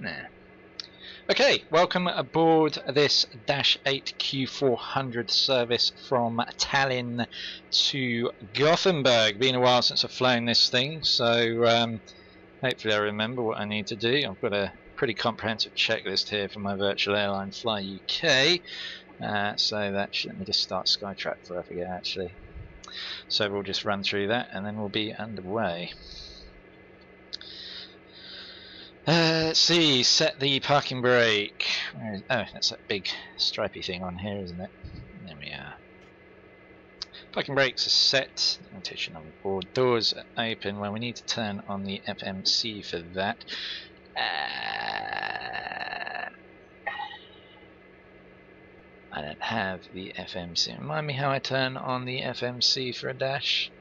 Nah. Okay, welcome aboard this Dash 8 Q400 service from Tallinn to Gothenburg. Been a while since I've flown this thing, so hopefully I remember what I need to do. I've got a pretty comprehensive checklist here for my virtual airline Fly UK. So that should, let me just start Skytrack before I forget actually. So we'll just run through that and then we'll be underway. Let's see, set the parking brake. Oh, that's that big stripy thing on here, isn't it? There we are. Parking brakes are set. Notation on board. Doors are open. Well, we need to turn on the FMC for that. I don't have the FMC. Remind me how I turn on the FMC for a dash.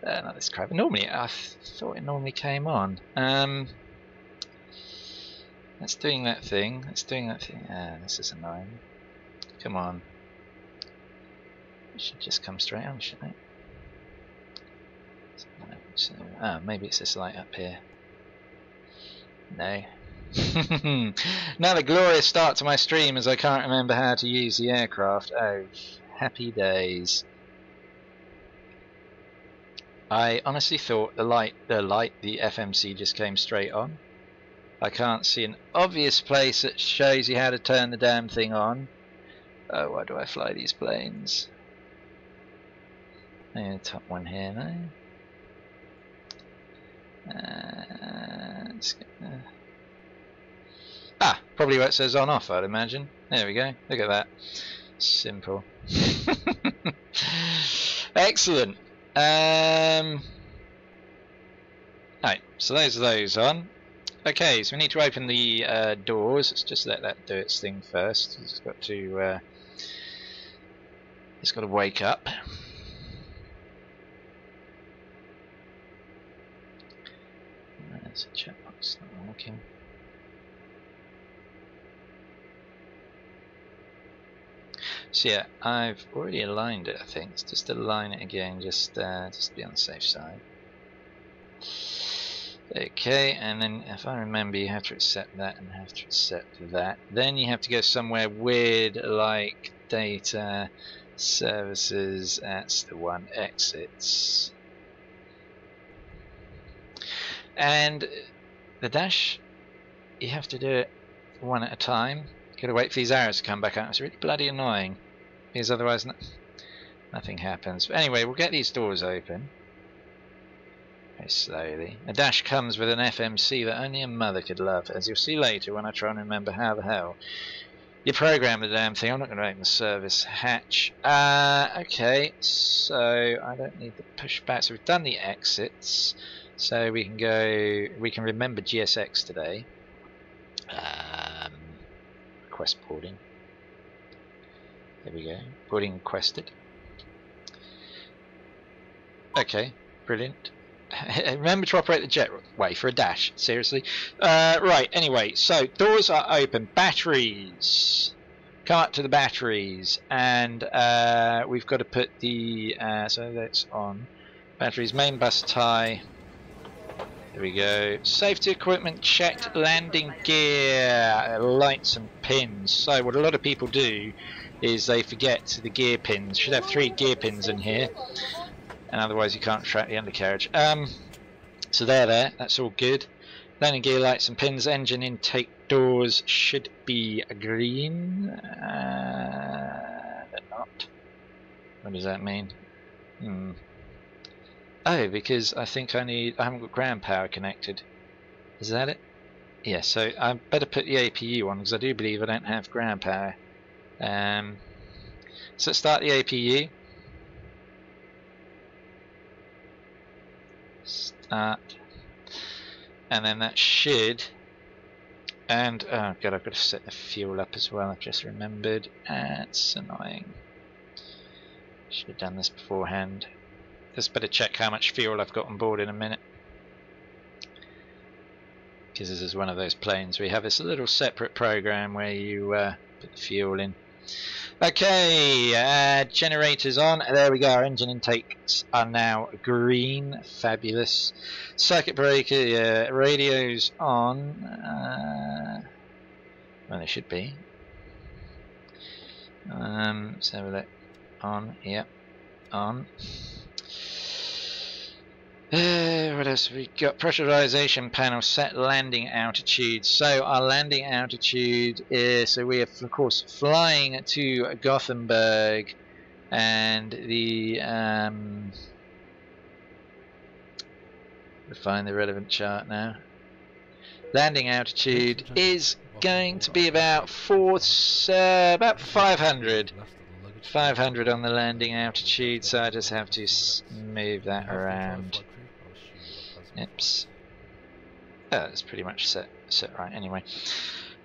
Not this crap. Normally, I thought it normally came on. That's doing that thing. That's doing that thing. This is annoying. Come on. It should just come straight on, shouldn't it? So, maybe it's this light up here. No. Another glorious start to my stream as I can't remember how to use the aircraft. Oh, happy days. I honestly thought the FMC just came straight on. I can't see an obvious place that shows you how to turn the damn thing on. Oh, why do I fly these planes? The top one here now. Let's get there. Probably where it says on off, I'd imagine. There we go. Look at that. Simple. Excellent. Right, so those are those on. Okay, so we need to open the doors. Let's just let that do its thing first. It's got to wake up. There's a checkbox not working. So yeah, I've already aligned it. I think it's just align it again, just to be on the safe side. Okay, and then if I remember, you have to reset that and have to reset that. Then you have to go somewhere weird like data services. That's the one. Exits. And the dash, you have to do it one at a time. Gotta wait for these arrows to come back out. It's really bloody annoying because otherwise nothing happens. But anyway, we'll get these doors open very slowly. A dash comes with an FMC that only a mother could love, as you'll see later when I try and remember how the hell you program the damn thing. I'm not going to open the service hatch. Okay, so I don't need to push back. So we've done the exits, so we can go. We can remember GSX today. Request boarding. There we go. Boarding requested. Okay, brilliant. Remember to operate the jetway for a dash. Seriously. Right. Anyway, so doors are open. Batteries. Come up to the batteries, and we've got to put the. So that's on. Batteries. Main bus tie. There we go. Safety equipment checked. Landing gear, lights and pins. So what a lot of people do is they forget the gear pins. Should have 3 gear pins in here, and otherwise you can't track the undercarriage. So they're there. That's all good. Landing gear, lights and pins. Engine intake doors should be green. They're not. What does that mean? Oh, because I think I haven't got ground power connected. Is that it? Yeah, so I better put the APU on because I do believe I don't have ground power. So let's start the APU. Start. And then that should. And oh god, I've got to set the fuel up as well. I've just remembered. That's annoying. Should have done this beforehand. Just better check how much fuel I've got on board in a minute, because this is one of those planes where you have this little separate program where you put the fuel in. Okay, generators on. There we go. Our engine intakes are now green. Fabulous. Circuit breaker, yeah. Radios on. Well, they should be. Let's have a look. On. Yep. On. What else have we got? Pressurization panel set landing altitude. So our landing altitude is, so we are of course flying to Gothenburg, and the we'll find the relevant chart now. Landing altitude is going to be about 500. 500 on the landing altitude, so I just have to move that around. Oops. Oh, that's pretty much set right anyway.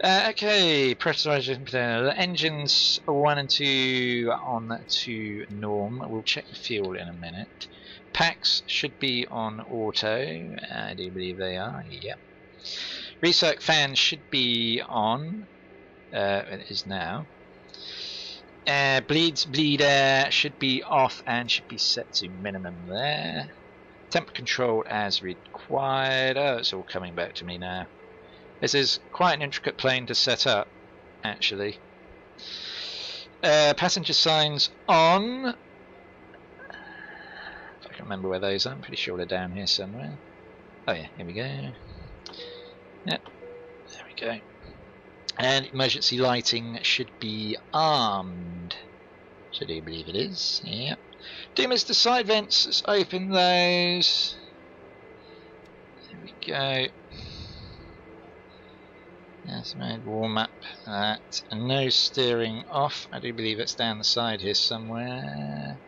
Okay, pressurization panel. Engines 1 and 2 on to norm. We'll check the fuel in a minute. Packs should be on auto. I do believe they are. Yep. Recirc fans should be on. It is now. Bleed air should be off and should be set to minimum there. Temp control as required. Oh, it's all coming back to me now. This is quite an intricate plane to set up, actually. Passenger signs on. If I can remember where those are, I'm pretty sure they're down here somewhere. Oh yeah, here we go. Yep, there we go. And emergency lighting should be armed. So do you believe it is? Yep. Demist the side vents, let's open those. There we go. That's made warm up that. And no steering off. I do believe it's down the side here somewhere.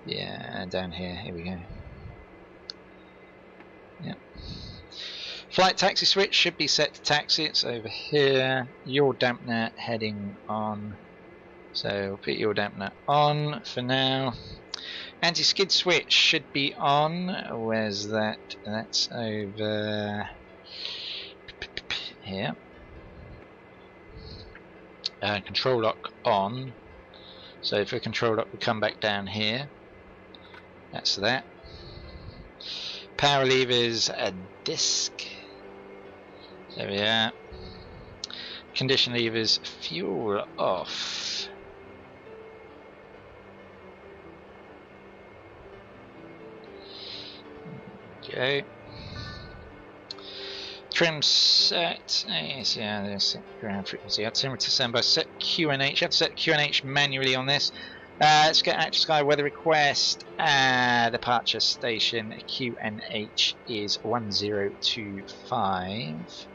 Yeah, down here. Here we go. Yep. Flight taxi switch should be set to taxi. It's over here. Yaw dampener heading on. So we'll put yaw dampener on for now. Anti-skid switch should be on. Where's that? That's over here. Control lock on. So for control lock, we come back down here. That's that. Power levers, a disc. There we are. Condition levers, fuel off. Okay. Trim set. Yes, yeah, there's ground frequency. Altimeter standby. Set QNH. You have to set QNH manually on this. Let's get Active Sky weather request. Departure station QNH is 1025.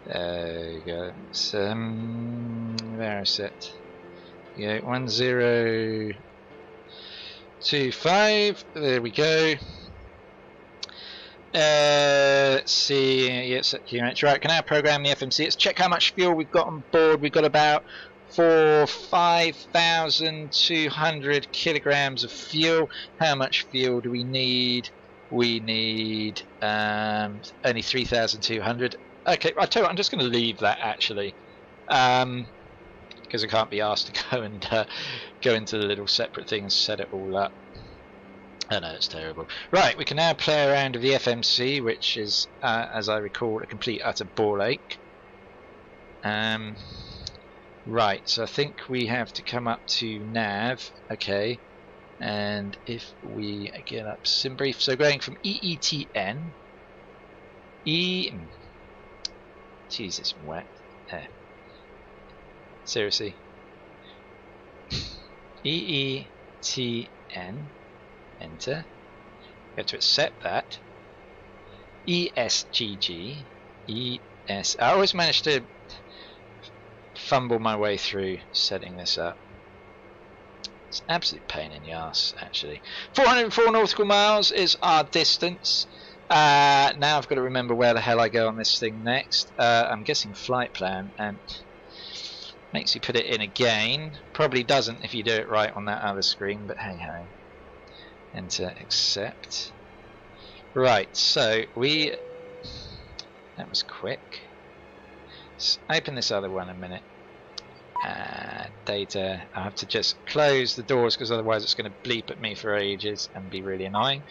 There you go. Where is it? Yeah, 1025. There we go. Let's see. Yeah, set QNH. Right, can now program the FMC. Let's check how much fuel we've got on board. We've got about 5,200 kilograms of fuel. How much fuel do we need? We need only 3,200. Okay, I tell you what, I'm just going to leave that actually, because I can't be asked to go and go into the little separate thing and set it all up. I know it's terrible. Right, we can now play around with the FMC, which is, as I recall, a complete utter ball ache. Right, so I think we have to come up to nav, okay, and if we get up sim brief, so going from EETN, Jesus, wet, seriously, EETN, enter, we have to accept that, ESGG, ES, I always manage to fumble my way through setting this up. It's an absolute pain in the ass, actually. 404 nautical miles is our distance. Now I've got to remember where the hell I go on this thing next. I'm guessing flight plan, and makes you put it in again. Probably doesn't if you do it right on that other screen, but hey ho. Enter, accept. Right, so that was quick. Let's open this other one a minute. Data. I have to just close the doors because otherwise it's going to bleep at me for ages and be really annoying.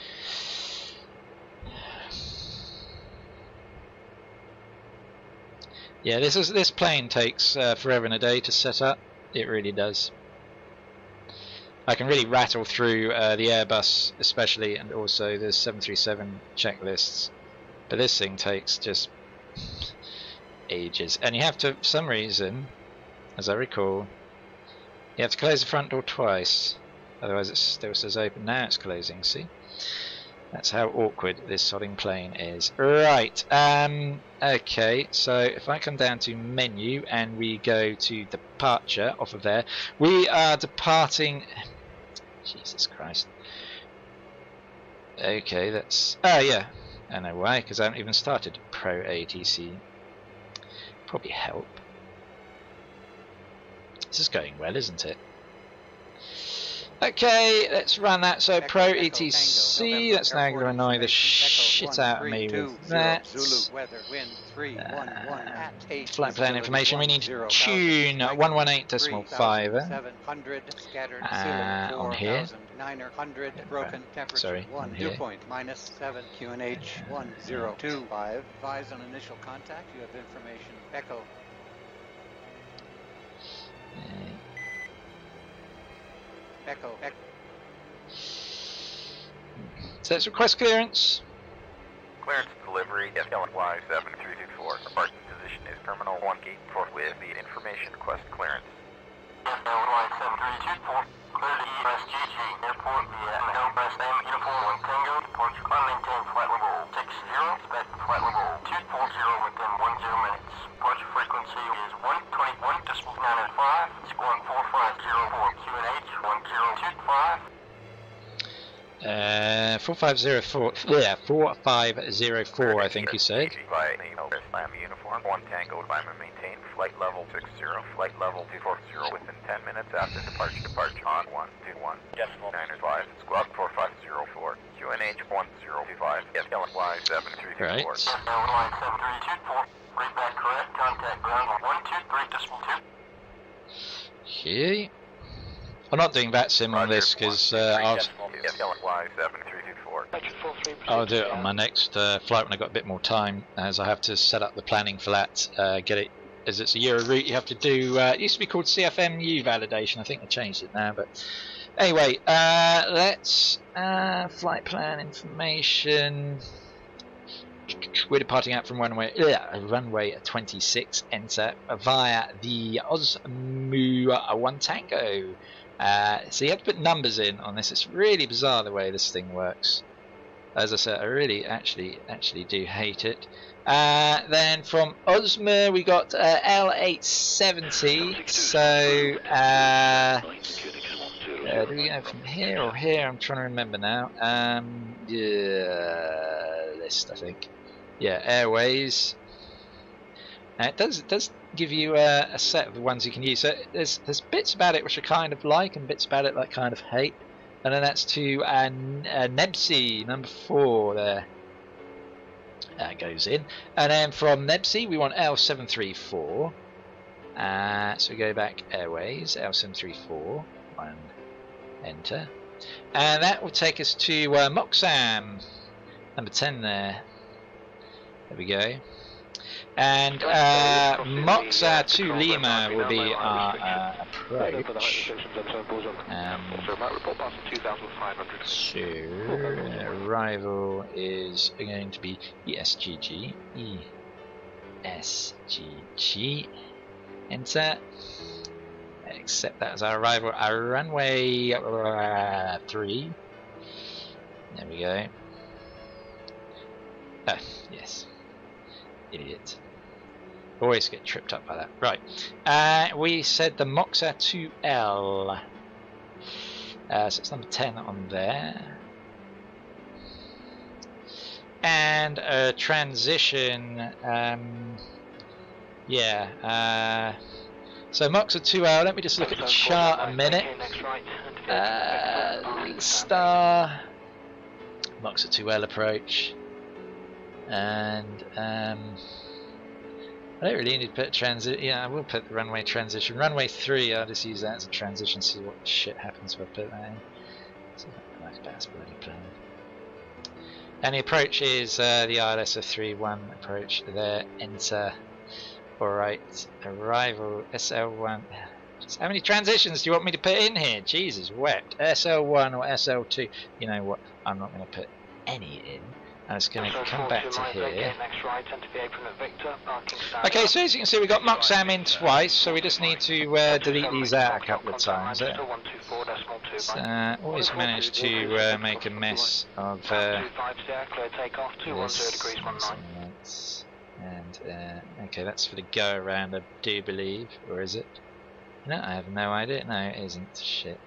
Yeah, this plane takes forever and a day to set up. It really does. I can really rattle through the Airbus especially, and also the 737 checklists, but this thing takes just ages, and you have to, for some reason, as I recall, you have to close the front door twice, otherwise it still says open. Now it's closing, see? That's how awkward this sodding plane is. Right, okay, so if I come down to menu and we go to departure off of there, we are departing. Jesus Christ. Okay, that's. Oh, yeah, I know why, because I haven't even started Pro ATC. Probably help. This is going well, isn't it? Okay, let's run that. So Pro ETC, that's now going to annoy the shit out of me with that. Flight plan information, we need to tune 118.5 on here. Sorry, on here. -7 QNH 1025. Advise on initial contact. You have information. Echo. Echo. So let's request clearance. Clearance delivery, FLY 7324. Our parking position is Terminal 1 Gate 4 with the information request clearance. FLY 7324, clear to ESGG Airport via Airbus M Uniform 1 Tango, departure unmaintained flight level 60, expect flight level 240 within 10 minutes. Departure frequency is 121.905, squawk 4504 QNH 1025. 4504, yeah, 4504 I think you said. Uniform 1 Tango, climate maintain, flight level 60, flight level 240 within 10 minutes after departure on 121, decimal 905, squawk 4504, QNH 1025, FLY 7324. Right. FLY 7324, read back correct, contact ground on 123.2. Okay. I'm not doing VATSIM on this because I'll do it on my next flight when I've got a bit more time, as I have to set up the planning for that, get it, as it's a Euro route you have to do, it used to be called CFMU validation, I think they changed it now, but anyway, let's, flight plan information. We're departing out from runway 26, enter via the Osmu 1 Tango. So you have to put numbers in on this. It's really bizarre the way this thing works. As I said, I really actually do hate it. Then from Osmu we got L870. So do we go from here or here? I'm trying to remember now. Yeah, list I think. Yeah, Airways. It does give you a set of the ones you can use. So there's bits about it which I kind of like and bits about it that I kind of hate. And then that's to Nebsi, number 4 there. That goes in. And then from Nebsi we want L734. So we go back Airways, L734, 1, enter. And that will take us to Moxam, number 10 there. There we go. And Moxa to Lima will be our approach. So arrival is going to be ESGG. ESGG. Enter. Accept that as our arrival. Our runway 3. There we go. Yes. Idiot. Always get tripped up by that. Right. We said the Moxa 2L. So it's number 10 on there. And transition. Yeah. So Moxa 2L. Let me just look at the chart a minute. Star. Moxa 2L approach. And I don't really need to put transit. Yeah, I will put the runway transition. Runway 3, I'll just use that as a transition, see what shit happens if I put that in. So nice bass bloody plane. And the approach is the ILS of 3-1 approach there. Enter. Alright. Arrival SL1. How many transitions do you want me to put in here? Jesus wept. SL1 or SL2. You know what? I'm not going to put any in. I'm just going to come back to here. Okay, so as you can see, we got Moxam in twice, so we just need to delete these out a couple of times. Always managed to make a mess of this. And okay, that's for the go around, I do believe, or is it? No, I have no idea. No, it isn't. Shit.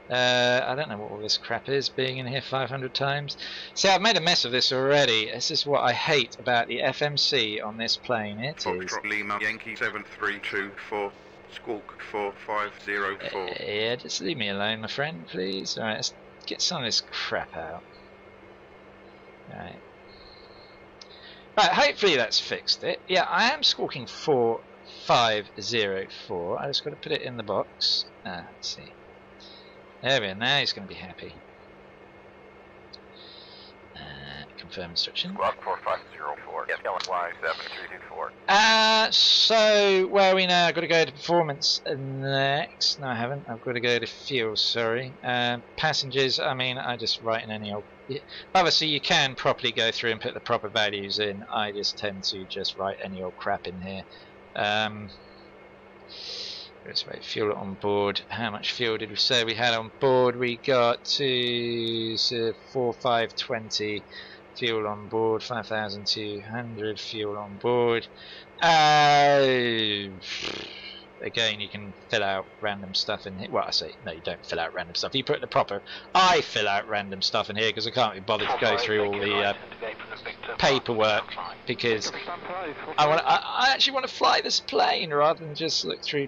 I don't know what all this crap is, being in here 500 times. See, I've made a mess of this already. This is what I hate about the FMC on this plane. It is... Lima, Yankee 7324, Squawk 4504. Yeah, just leave me alone, my friend, please. Alright, let's get some of this crap out. Right. Right, hopefully that's fixed it. Yeah, I am squawking 4504. I just got to put it in the box. Let's see. There we are, now he's going to be happy. Confirm instruction. Squawk 4504, yes, LY 7324. So, where are we now? I've got to go to performance next. No, I haven't. I've got to go to fuel, sorry. Passengers, I mean, I just write in any old... Obviously, you can properly go through and put the proper values in. I just tend to just write any old crap in here. Let's wait, fuel on board. How much fuel did we say we had on board? We got to 4520 fuel on board, 5,200 fuel on board. Again, you can fill out random stuff in here. Well, I say, no, you don't fill out random stuff. You put the proper... I fill out random stuff in here because I can't be bothered to go through all the paperwork, because I actually want to fly this plane rather than just look through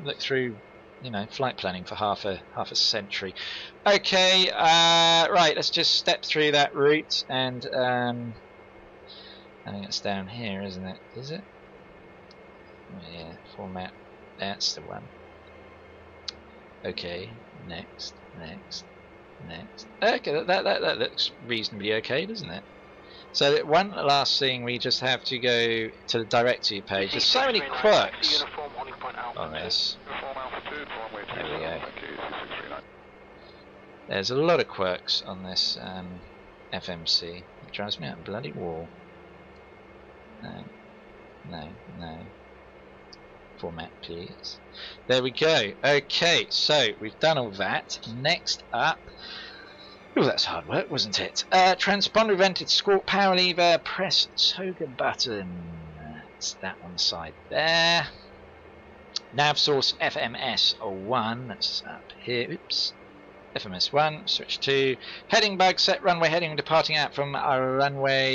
look through, you know, flight planning for half a century. Okay, right, let's just step through that route, and I think it's down here, isn't it? Is it? Yeah, format, that's the one. Okay, next. Okay, that looks reasonably okay, doesn't it? So that one last thing, we just have to go to the directory page. There's so many quirks on this. There we go. There's a lot of quirks on this FMC. It drives me out a bloody wall. No. Format, please. There we go. Okay, so we've done all that. Next up, oh, that's hard work, wasn't it? Transponder vented, squawk power lever, press toga button. That's that one side there. Nav source FMS 1. That's up here. Oops. FMS 1. Switch to heading bug. Set runway heading. Departing out from our runway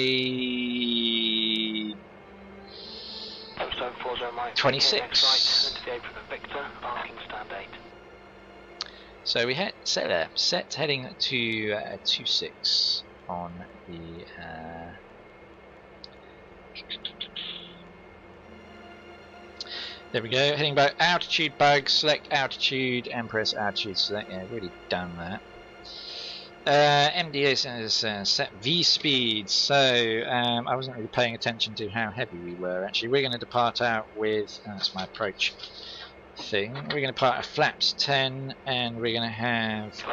26. So we set heading to 26 on the there we go, heading back, altitude bug, select altitude and press altitude select. Yeah, I've already done that. MDA says set V speed, so I wasn't really paying attention to how heavy we were. Actually, we're going to depart out with, that's my approach thing, we're going to depart at flaps 10, and we're going to have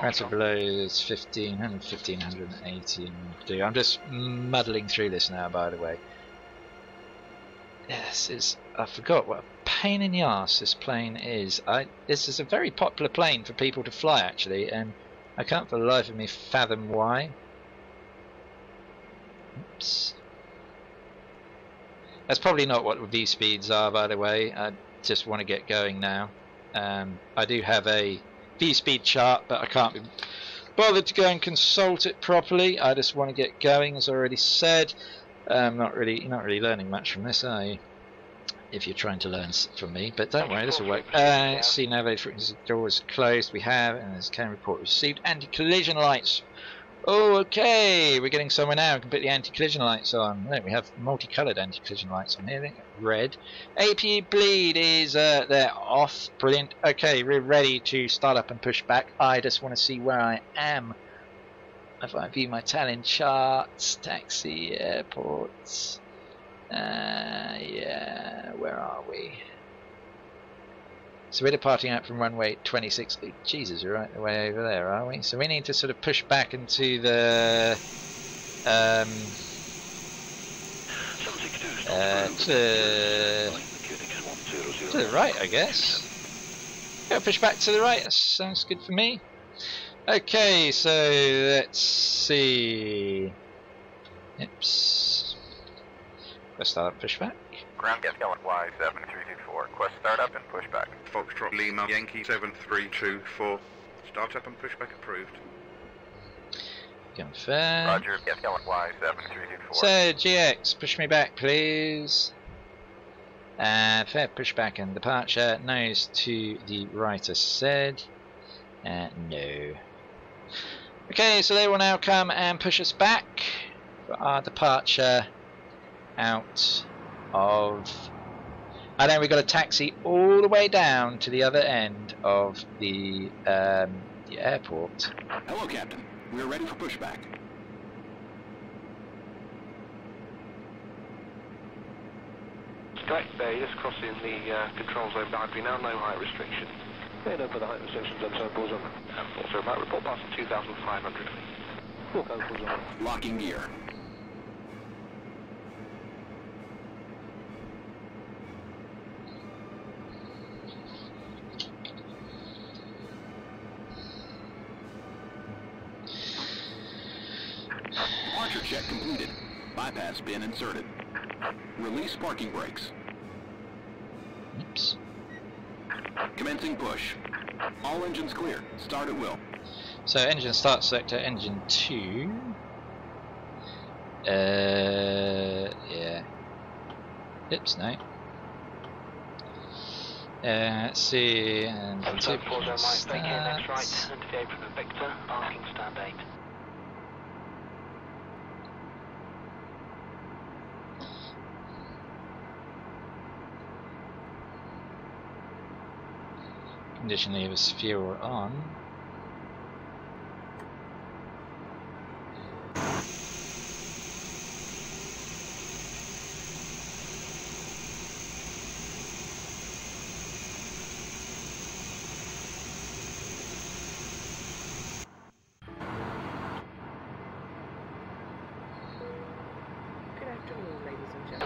right below is 1580. I'm just muddling through this now, by the way. Yes, I forgot what a pain in the arse this plane is. This is a very popular plane for people to fly, actually, and I can't for the life of me fathom why. Oops. That's probably not what V speeds are, by the way. I just want to get going now. I do have a V speed chart, but I can't be bothered to go and consult it properly. I just want to get going, as I already said. Not really learning much from this, are you? If you're trying to learn from me, but don't worry, this will work. Let's see, navigator frequency door is closed. We have, and there's can report received. Anti-collision lights Oh, okay, we're getting somewhere now. We can put the anti-collision lights on. Look, we have multicoloured anti-collision lights on here. Red. APU bleed is they're off. Brilliant. Okay, we're ready to start up and push back. I just want to see where I am. If I view my Tallinn charts, taxi, airports. Yeah, where are we? So we're departing out from runway 26. Jesus, we're right the way over there, are we? So we need to sort of push back into the to the right, I guess. Yeah, push back to the right. That sounds good for me. Okay, so let's see. Oops. Let's start up, push back. Ground gas Y7324. Request startup and pushback. Foxtrot Lima Yankee 7324. Startup and pushback approved. Confirm. Roger, gas Y7324. So GX, push me back, please. Fair pushback and departure. Nose to the right, as said. No. Okay, so they will now come and push us back for our departure out of. And then we've got to taxi all the way down to the other end of the airport. Hello, Captain. We're ready for pushback. Skype Bay, just crossing the control zone boundary now, no height restriction. Okay, no further height restrictions on zone balls on. Also, about report passing 2,500 feet. Locking gear. Departure check completed. Bypass bin inserted. Release parking brakes. Oops. Commencing push. All engines clear. Start at will. So engine start selector, engine 2. Yeah. Oops, no. Let's see. Engine 2. Zone 4 zone right, vacate next right, and today from Victor, parking stand 8. Condition levers fuel on.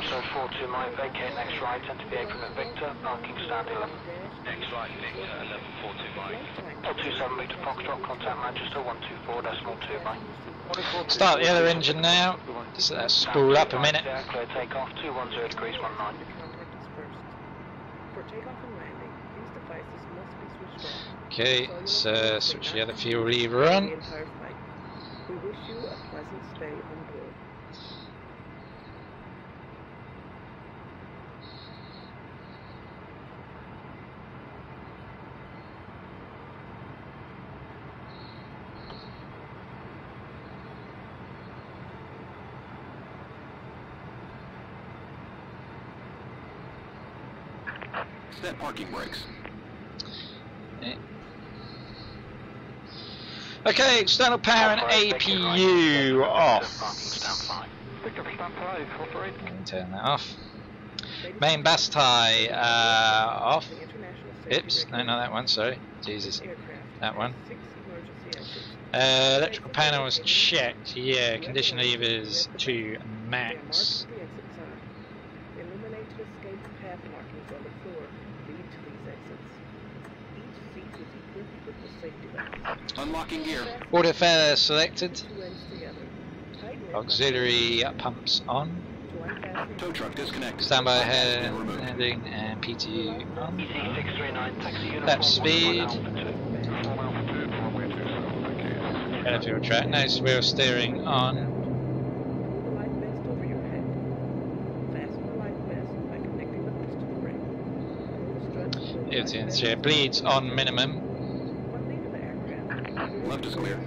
Zone 4 to my vacate next right, enter the apron Victor, parking stand 11. Next right, Victor, 1142 27 Victor Foxtrot, contact Manchester 124.2 by. Start the other engine now. So spool up a minute. Clear takeoff, 210 degrees 19. For takeoff and landing, these devices must be switched off. Okay, so switch the other fuel lever on. The entire flight. We wish you a pleasant stay on board. Set parking brakes. Okay, external power and APU off. Turn that off. Main bass tie off. Oops, no, not that one, sorry. Jesus, that one. Electrical panel was checked, yeah, condition levers to max. Illuminated escape path markings on the floor lead to these exits. Each seat is equipped with the safety belts. Unlocking gear. Auto failure selected. Two ends together. Tighten Auxiliary pumps on. to unfasten. Tow truck disconnected. Standby head landing and PTU on. EC639 taxi uniform. Left speed. Airfield track. Nose wheel steering on. Hold the life vest over your head. Fasten the life vest by connecting the piston ring. Pull the strut. It's bleeds on minimum. One leave of the aircraft. Left is clear.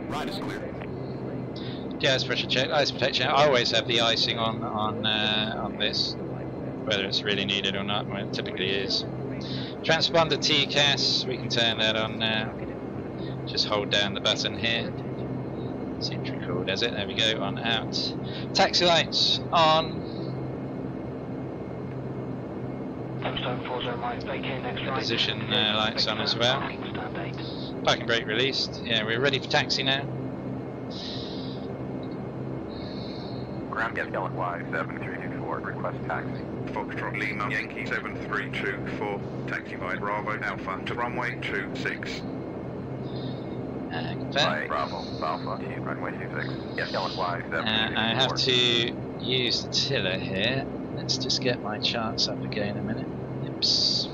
Right is clear. Gas pressure check, ice protection. I always have the icing on this, whether it's really needed or not. Well, it typically is. Transponder TCAS, we can turn that on now. Just hold down the button here. Seems to record, does it? There we go, on out. Taxi lights on. The position lights on as well. Parking brake released. Yeah, we're ready for taxi now. Ground get Y7324, request taxi. Foxtrot Lima, Yankee 7324, taxi by Bravo Alpha to runway 26. Confirm. Bravo Alpha to runway 26. Yes, Y7324. I have to use the tiller here. Let's just get my charts up again a minute. Oops.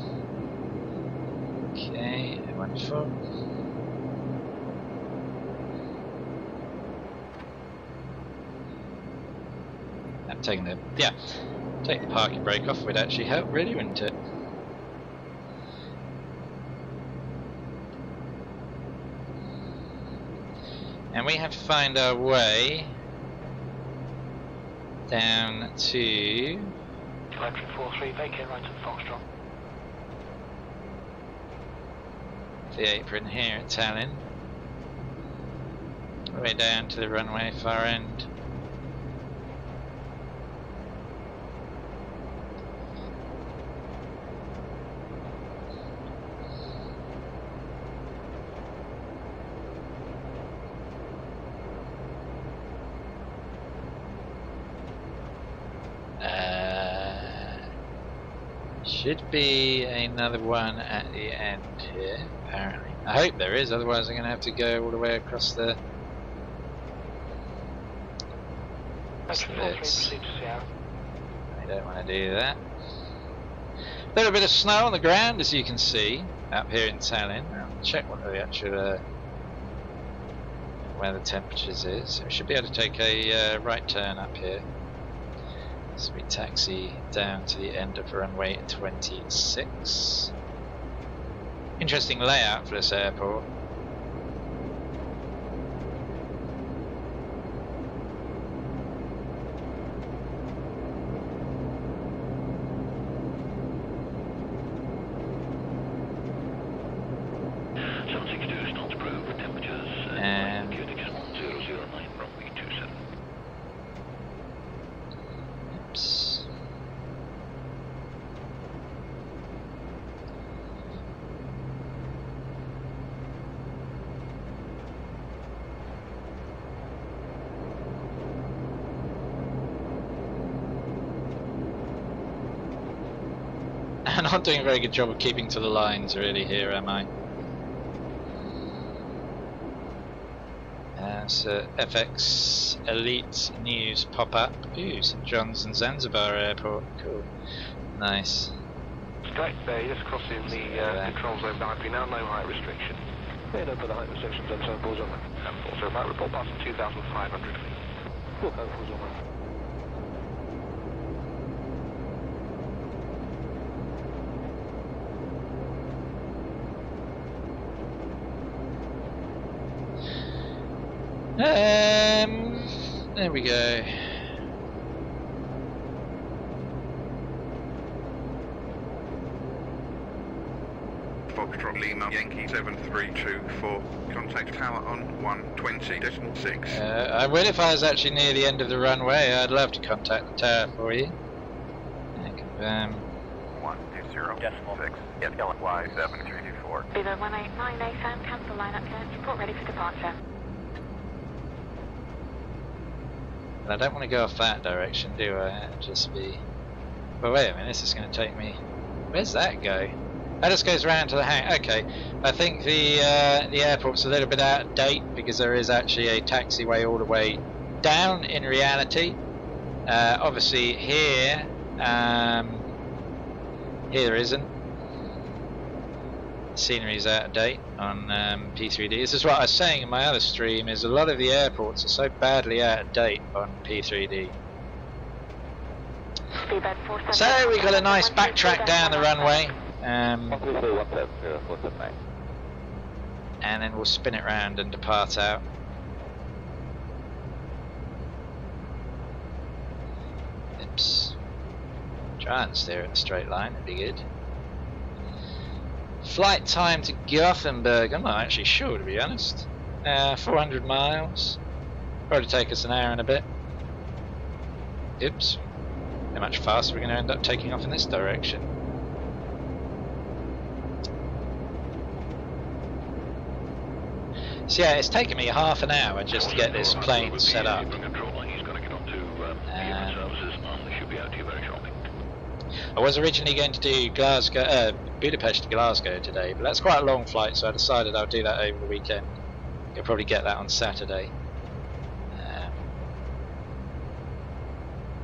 Okay, 14. Taking the take the parking brake off would actually help, really, wouldn't it? And we have to find our way down to Electric 43, vacate right at Foxtrot. the apron here at Tallinn. All the way down to the runway far end. Should be another one at the end here, apparently. I hope there is, otherwise I'm going to have to go all the way across the... I don't want to do that. A little bit of snow on the ground, as you can see, up here in Tallinn. I'll check what the actual weather temperatures is. We should be able to take a right turn up here. So we taxi down to the end of runway 26. Interesting layout for this airport. I'm not doing a very good job of keeping to the lines really here, am I? So FX Elite News pop-up. Ooh, St John's and Zanzibar Airport. Cool. Nice. Straight there, just crossing the control zone boundary now, no height restriction. Cleared over the height restrictions and so forth on that. Also, about report passing 2,500 feet. Full code falls on that. There we go. Foxtrot Lima, Yankee 7324, contact tower on 120.6. I would if I was actually near the end of the runway. I'd love to contact the tower for you. Confirm. 120.6. Yes, Y7324. Vivo 189 ASAM, cancel line up here. Report ready for departure. I don't want to go off that direction, do I? It'd just be... Well, wait a minute, this is going to take me... Where's that go? That just goes round to the hang... Okay, I think the airport's a little bit out of date because there is actually a taxiway all the way down in reality. Obviously here... here there isn't. Scenery's out of date on P3D. This is what I was saying in my other stream, is a lot of the airports are so badly out of date on P3D. So we got a nice backtrack down the runway, and then we'll spin it round and depart out. Oops. Try and steer in a straight line, it'd be good. Flight time to Gothenburg, I'm not actually sure to be honest. 400 miles. Probably take us an hour and a bit. Oops. How much faster we're going to end up taking off in this direction. So yeah, it's taken me half an hour just to get this plane set up. I was originally going to do Budapest to Glasgow today, but that's quite a long flight, so I decided I'll do that over the weekend. You'll probably get that on Saturday.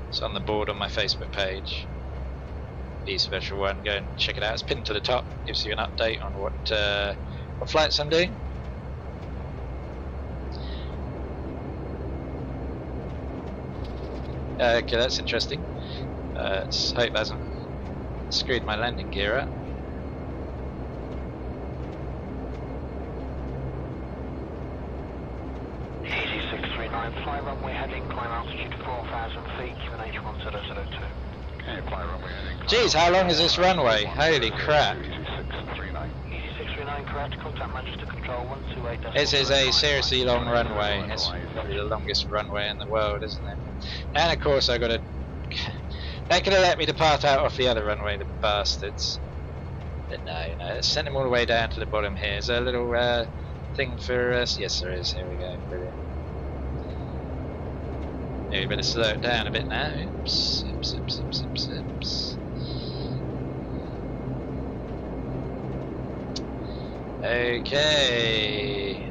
It's on the board on my Facebook page. The special one, go and check it out. It's pinned to the top, gives you an update on what flights I'm doing. Okay, that's interesting. Let's hope it hasn't screwed my landing gear up. Easy 639, fly runway heading, climb altitude 4,000 feet, QNH 10002. Okay, fly runway heading. Jeez, how long is this runway? Holy crap. Easy 639, correct, contact Majestic control 128. This is a seriously long runway. It's probably the longest runway in the world, isn't it? And of course I've got to... They could have let me depart out off the other runway, the bastards. But no, let's send them all the way down to the bottom here. Is there a little thing for us? Yes, there is. Here we go. Brilliant. Maybe better slow it down a bit now. Oops. Okay.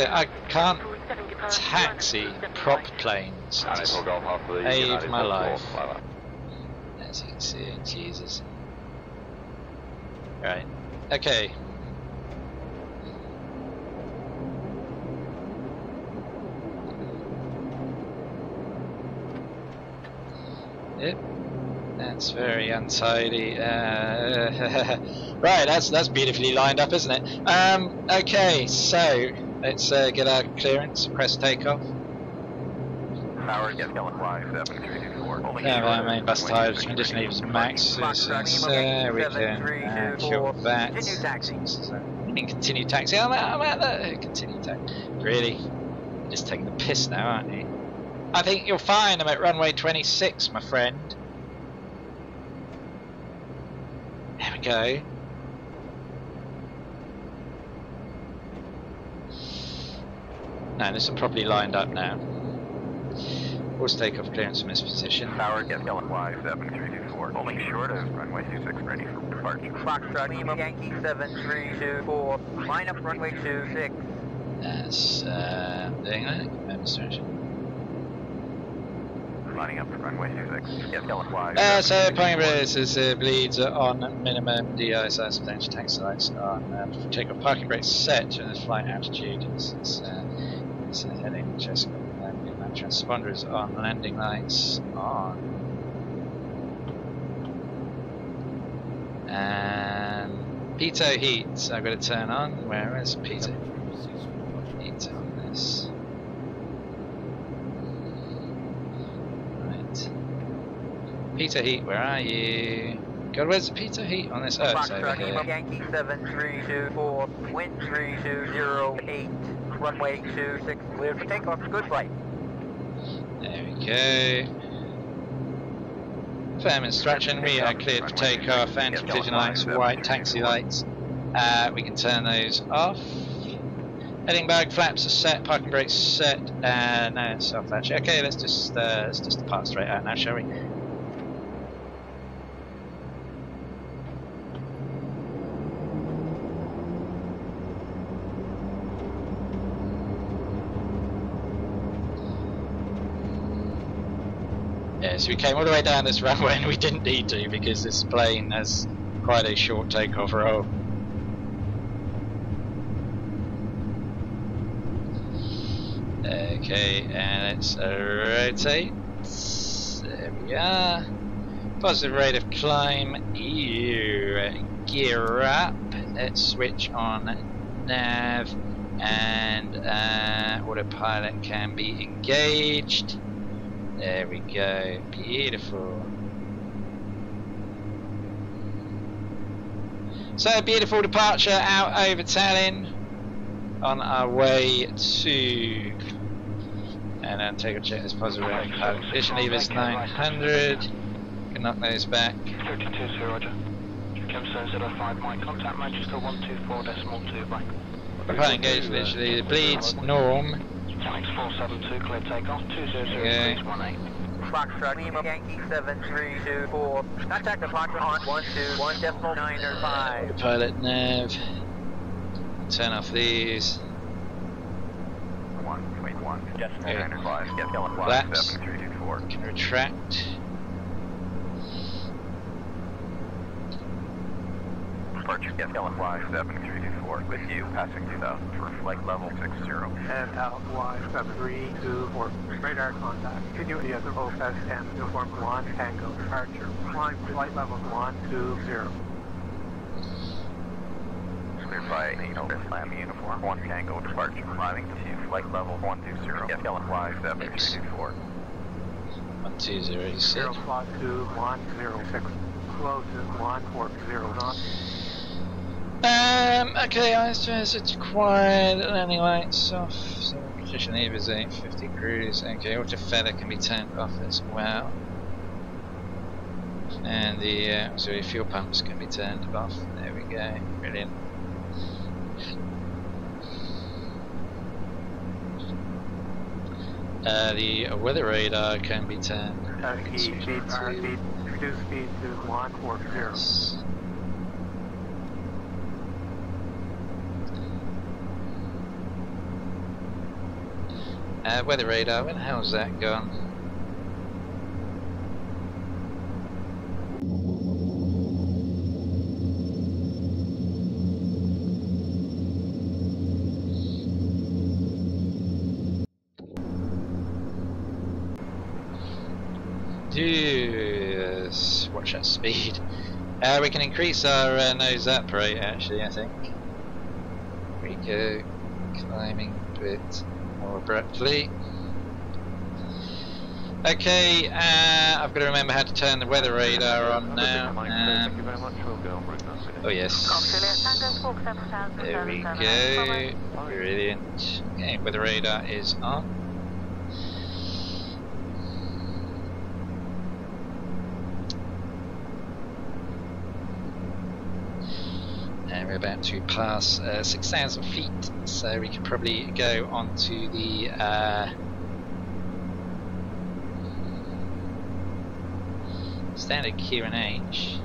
I can't taxi prop planes. Just save my life. As you can see, Jesus. Right. Okay. Yep. That's very untidy. Right, that's beautifully lined up, isn't it? Okay, so let's get our clearance, press takeoff. Power, get going live, 7324. Yeah, my main bus tires condition leaves max. There we can fuel that. Continue taxi. You mean continue taxi? I'm at the continue taxi. Really? You're just taking the piss now, aren't you? I think you'll find I'm at runway 26, my friend. There we go. No, this is properly lined up now. Force takeoff clearance from this position. Power, get going live, 7324. Holding short of runway 26, ready for departure. Foxtrot, Lima, Yankee 7324. Line up runway 26. That's doing that. Demonstration. Lining up to runway 26. Get going live. So parking brakes bleeds on minimum DI size potential taxi lights on takeoff parking brakes set and the flight altitude. It's heading Majestic. Transponders on, landing lights on. And pitot heat, so I've got to turn on. Where is pitot heat on this? Right. Pitot heat, where are you? God, where's the pitot heat on this? Oh, it's over here. Yankee 7324, wind 3208, runway 26, cleared for takeoff. Good flight. There we go. Firm instruction, we are cleared for takeoff. Anti-collision lights, white taxi lights. We can turn those off. Heading bag flaps are set, parking brakes set. No, it's off actually. Okay, let's just depart straight out now, shall we? So we came all the way down this runway and we didn't need to because this plane has quite a short takeoff roll. Okay, and let's rotate. There we are. Positive rate of climb. Gear up. let's switch on nav, and autopilot can be engaged. There we go, beautiful. So beautiful departure out over Tallinn, on our way to, and then take a check this positive pilot condition levers 900, can knock those back. 32, roger. Kempston 05, my contact Manchester 124.2, bye. Pilot engaged literally, the bleeds norm. Flight 472, clear takeoff, 200, Foxtrot, Lima, Yankee 7324. Contact departure on 121.905. Pilot nav. Turn off these. 121. Decimal 905. Get yellow flag Flaps. 7324. Can retract. Departure, get yellow flag 7324. With you, passing 2000 for flight level 60. And out Y7324. Radar contact. Continue the other OSM uniform 1 Tango departure. Climb flight level 120. Cleared by Nino Islam uniform 1 Tango departure. Climbing to flight level 120. Get yellow flag 7324. 120, you said. 05106. Closes 140 knots. Okay, I suppose it's required. Landing lights off. So position levers 850 cruise. Okay, auto feather can be turned off as well. And the auxiliary fuel pumps can be turned off. There we go. Brilliant. The weather radar can be turned. Speed, reduce speed to 140. Weather radar, when the hell's that gone? Yes, watch that speed. We can increase our nose up rate actually, I think. We go climbing a bit more abruptly. Okay, I've got to remember how to turn the weather radar on now. Thank you very much, we'll go. Oh yes. There we go. Brilliant. Okay, weather radar is on. And we're about to pass 6,000 feet, so we can probably go onto the standard Q&H.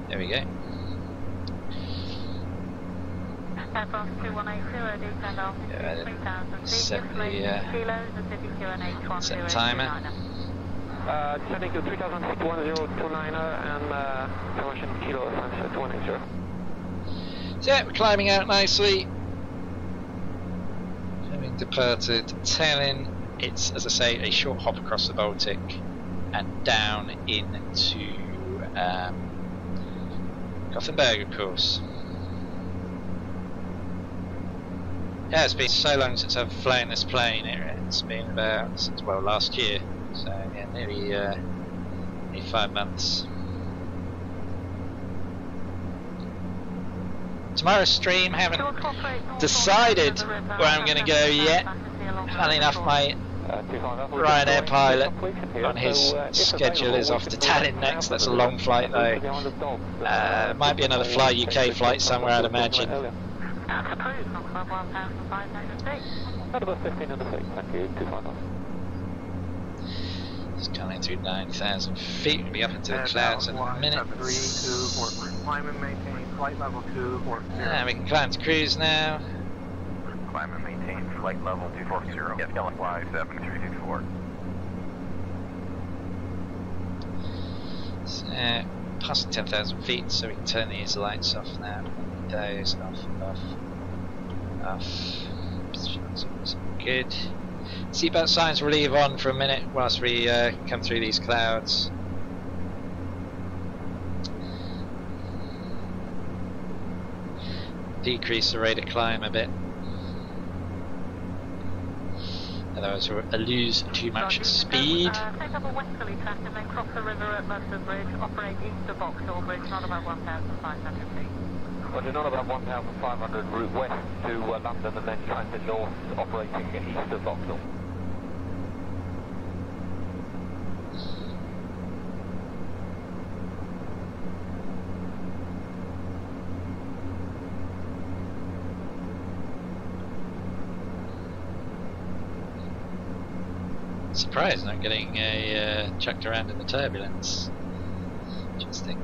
There we go. Set the timer. Setting to 3000 feet 1029 and promotion kilo 180. So yeah, we're climbing out nicely. Having departed Tallinn, it's, as I say, a short hop across the Baltic and down into Gothenburg, of course. Yeah, it's been so long since I've flown this plane. It's been about since, well, last year. So yeah, nearly 5 months. Tomorrow's stream, haven't decided where I'm going to go yet. Funny enough, my Ryanair pilot on his schedule is off to Tallinn next. That's a long flight though. Might be another Fly UK flight somewhere, I'd imagine. Just coming through 9,000 feet. We'll be up into the clouds in a minute. Climb and maintain flight level 240. And we can climb to cruise now. Climb and maintain flight level 240. Get yellow flag 7324. So, passing 10,000 feet, so we can turn these lights off now. Those off. Positions good. Seatbelt signs will leave on for a minute whilst we come through these clouds. decrease the rate of climb a bit. Otherwise we'll lose too much speed. Take up a westerly track and then cross the river at London Bridge, operate east of Vauxhall Bridge, not about 1,500 feet. Roger, not about 1,500, route west to London and then transit north, operating east of Vauxhall. Surprised not getting chucked around in the turbulence. Interesting.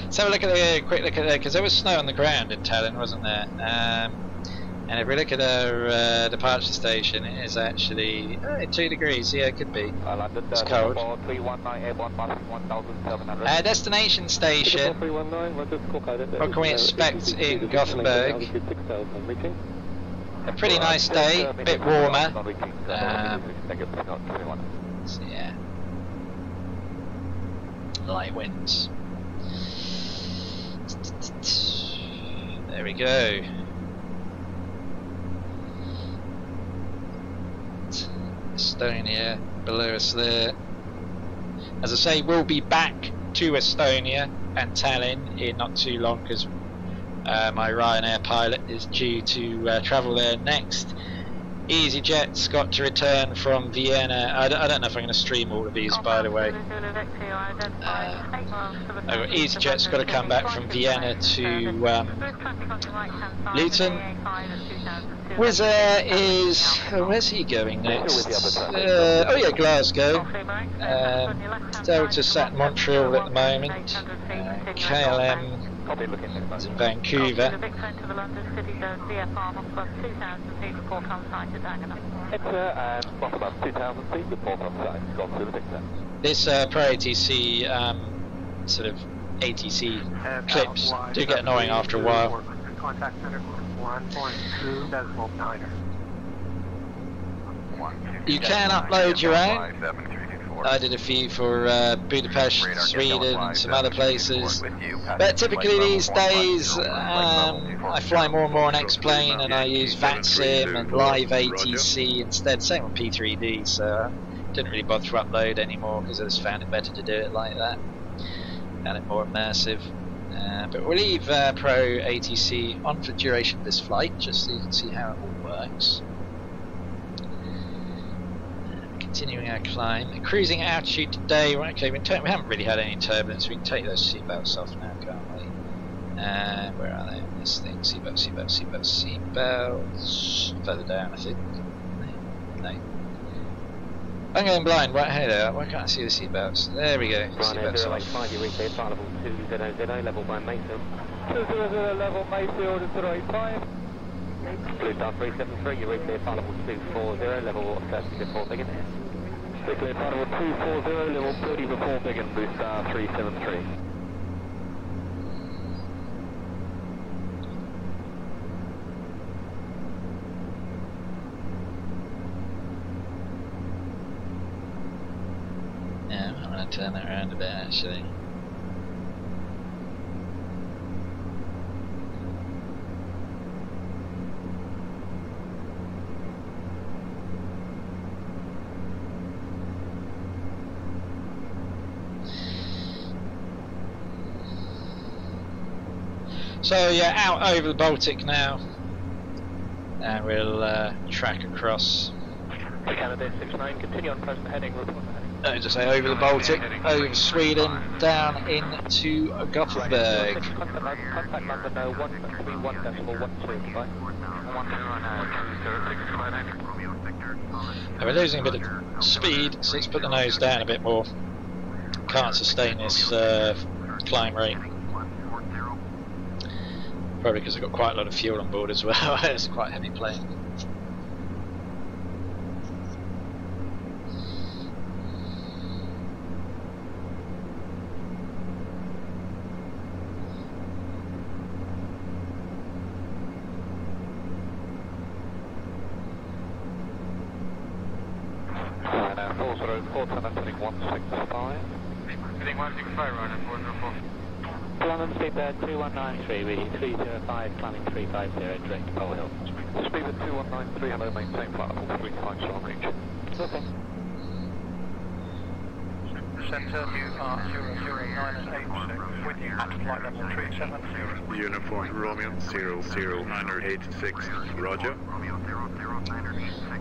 Let's have a look at a quick look at there, because there was snow on the ground in Tallinn, wasn't there? And if we look at our departure station, it is actually 2 degrees. Yeah, it could be. It's cold. Our destination station. What can we expect in Gothenburg? A pretty nice day, a bit warmer. So yeah, light winds. There we go. Estonia below us there. As I say, we'll be back to Estonia and Tallinn in not too long, because my Ryanair pilot is due to travel there next. EasyJet's got to return from Vienna. I don't know if I'm going to stream all of these, by the way. EasyJet's got to come back from Vienna to Luton. Wizz Air is... where's he going next? Oh yeah, Glasgow. Delta's at Montreal at the moment. KLM is in Vancouver. This Pro ATC sort of ATC clips do get annoying after a while. Contact center 1.2 decimal niner. You can upload your own. I did a few for Budapest, Sweden, and some other places. But typically these days, I fly more and more on X-Plane, and I use VATSIM and Live ATC instead. Same on P3D, so I didn't really bother to upload anymore because I just found it better to do it like that. Found it more immersive. But we'll leave Pro ATC on for the duration of this flight, just so you can see how it all works. Continuing our climb. The cruising altitude today, okay, we haven't really had any turbulence. We can take those seatbelts off now, can't we? Where are they on this thing? Seatbelts, seatbelts, seatbelts, seatbelts. Further down, I think. No. I'm going blind. Right, here they are. Why can't I see the seatbelts? There we go. Seatbelts off. You reach flight level 2000, level by Mayfield. 200 level Mayfield is 085. Blue Star 373, you reach flight level 240, level 30 before Biggin. Clear flight level 240, level 30 before Biggin, Blue Star 373. Yeah, I'm going to turn that around a bit actually. So yeah, out over the Baltic now, and we'll track across. Canada 69, continue on present heading, report heading. Just say over the Baltic, over Sweden, down into Gothenburg. Contact number no 1 decimal 12, right? We're losing a bit of speed, so let's put the nose down a bit more. Can't sustain this climb rate. Probably because I've got quite a lot of fuel on board as well. It's quite a heavy plane. London, speed there 2193, reading 305, climbing 350, direct to Pole Hill. Speed at 2193, hello, maintain flight level 35 star reach. Okay. Centre, you are 00986, with you at flight level 370. Uniform Romeo 00986, roger.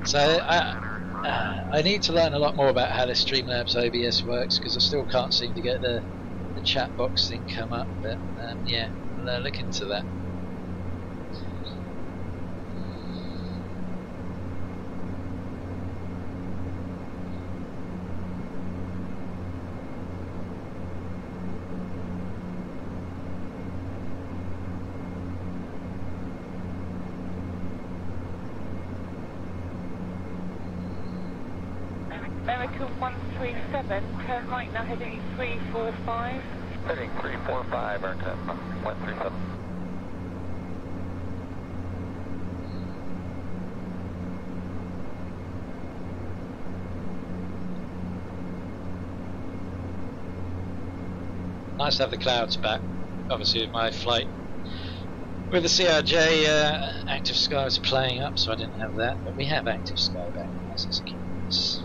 So I need to learn a lot more about how the Streamlabs OBS works, because I still can't seem to get the chat box thing come up, but yeah, I'll look into that. American 137, turn right now heading 345. Heading 345, American 137. Nice to have the clouds back. Obviously with my flight with the CRJ, active sky was playing up, so I didn't have that, but we have active sky back. Nice as it is.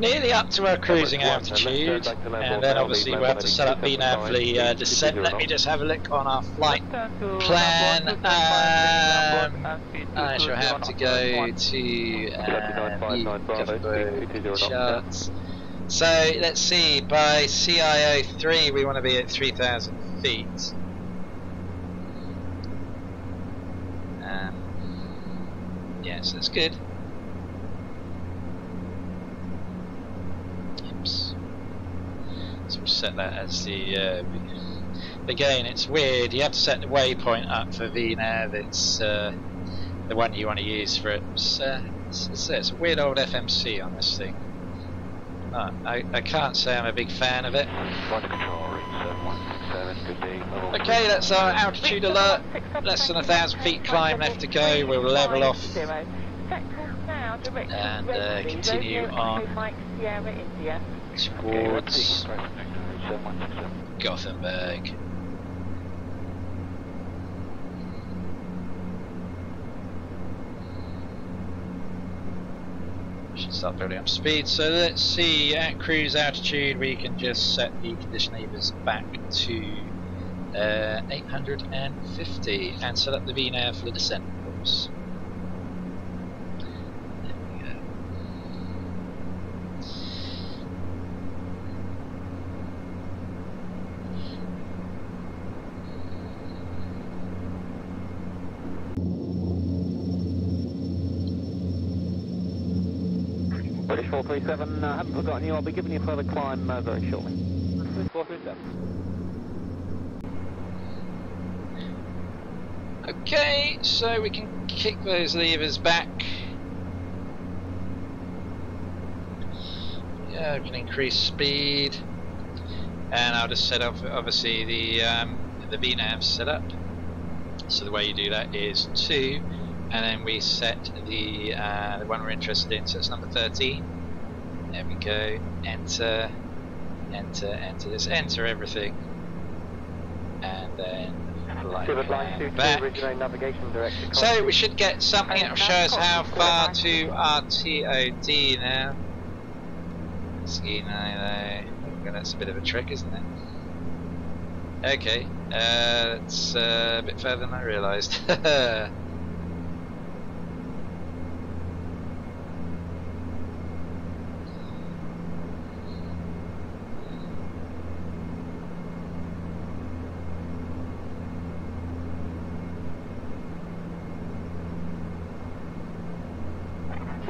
Nearly up to our cruising altitude, and then obviously we'll have to set up VNAV for the descent. Let me just have a look on our flight plan. I shall have to go to Gothenburg charts. So let's see, by CIO3 we want to be at 3,000 feet. Yes, that's good. So we'll set that as the again, it's weird, you have to set the waypoint up for VNAV. It's the one you want to use for it. It's a weird old FMC on this thing. I can't say I'm a big fan of it. Okay, that's our altitude alert. Less than 1,000 feet climb left to go. We'll level off and continue on towards Gothenburg. Should start building up speed. So let's see, at cruise altitude we can just set the condition levers back to 850 and set up the VNAV for the descent course. British 437, haven't forgotten you, I'll be giving you a further climb very shortly. 437. Okay, so we can kick those levers back. Yeah, we can increase speed, and I'll just set up obviously the VNAV setup. So the way you do that is 2, and then we set the one we're interested in. So it's number 13. There we go. Enter, enter, enter. Just enter everything, and then back. So we should get something that will show us how far to our TOD now. That's a bit of a trick, isn't it? Okay, it's a bit further than I realised.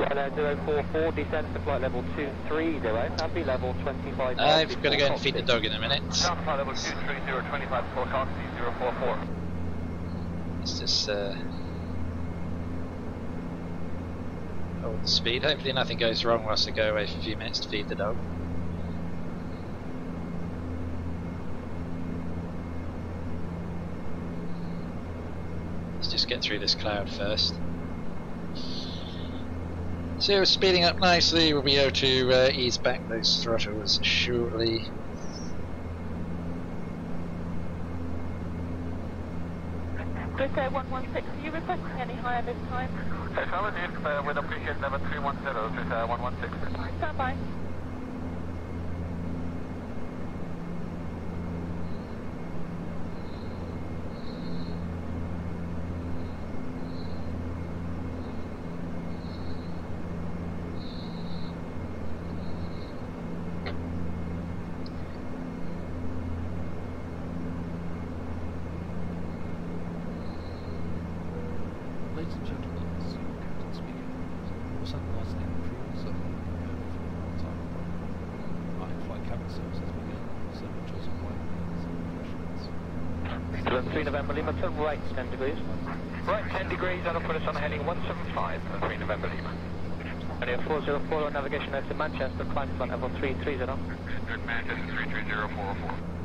Hello, 044, descent to flight level 230, that'll be level 25. I've got to go and feed the dog in a minute. Down to flight level 230, 25 full taxi 044. Let's just hold the speed. Hopefully nothing goes wrong whilst I go away for a few minutes to feed the dog. Let's just get through this cloud first. So we're speeding up nicely. We'll be able to ease back those throttles shortly. Brito 116, are you requesting any higher this time? Yes, with appreciate level 310, Brito 116. Stand by. Ladies and gentlemen, this is your captain speaking. What's that last name of crew so that you can go for a time? Right, flight cabin services begin. So choice of flight plans and refreshments. 3 November Lima, turn right 10 degrees. Right 10 degrees, that'll put us on heading 175 for 3 November Lima. Radio 404 on navigation out to Manchester, climb flight level 330. Good, Manchester 330404.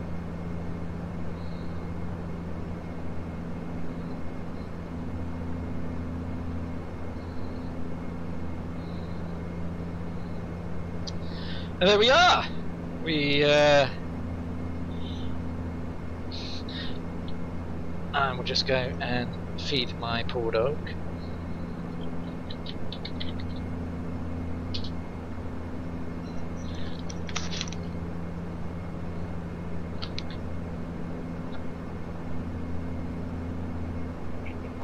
And there we are. And we'll just go and feed my poor dog.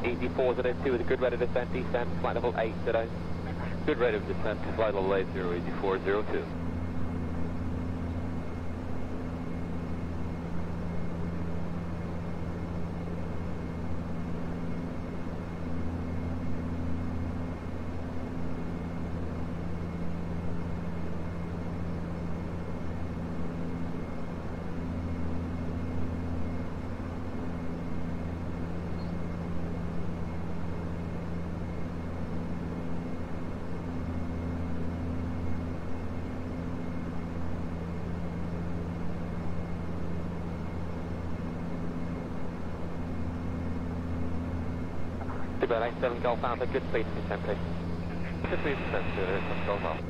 Easy 402 with a good rate of descent, descent, flight level 80. Good rate of descent, flight level 80, easy 402. About 87 Golf Alpha, good speed to descent, please. Good speed to descent, Golf Alpha.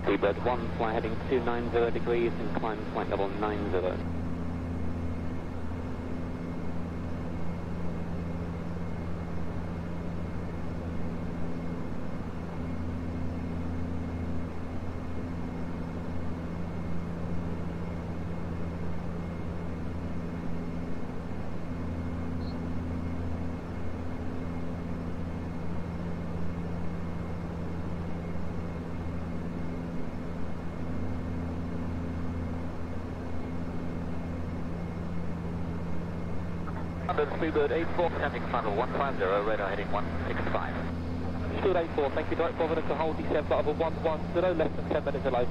Seabird 1, fly heading 290 degrees and climb flight level 90. Speedbird 84, descending final 150, radar heading 165. Speedbird 84, thank you, direct Providence to hold descent flight level 110, less than 10 minutes away.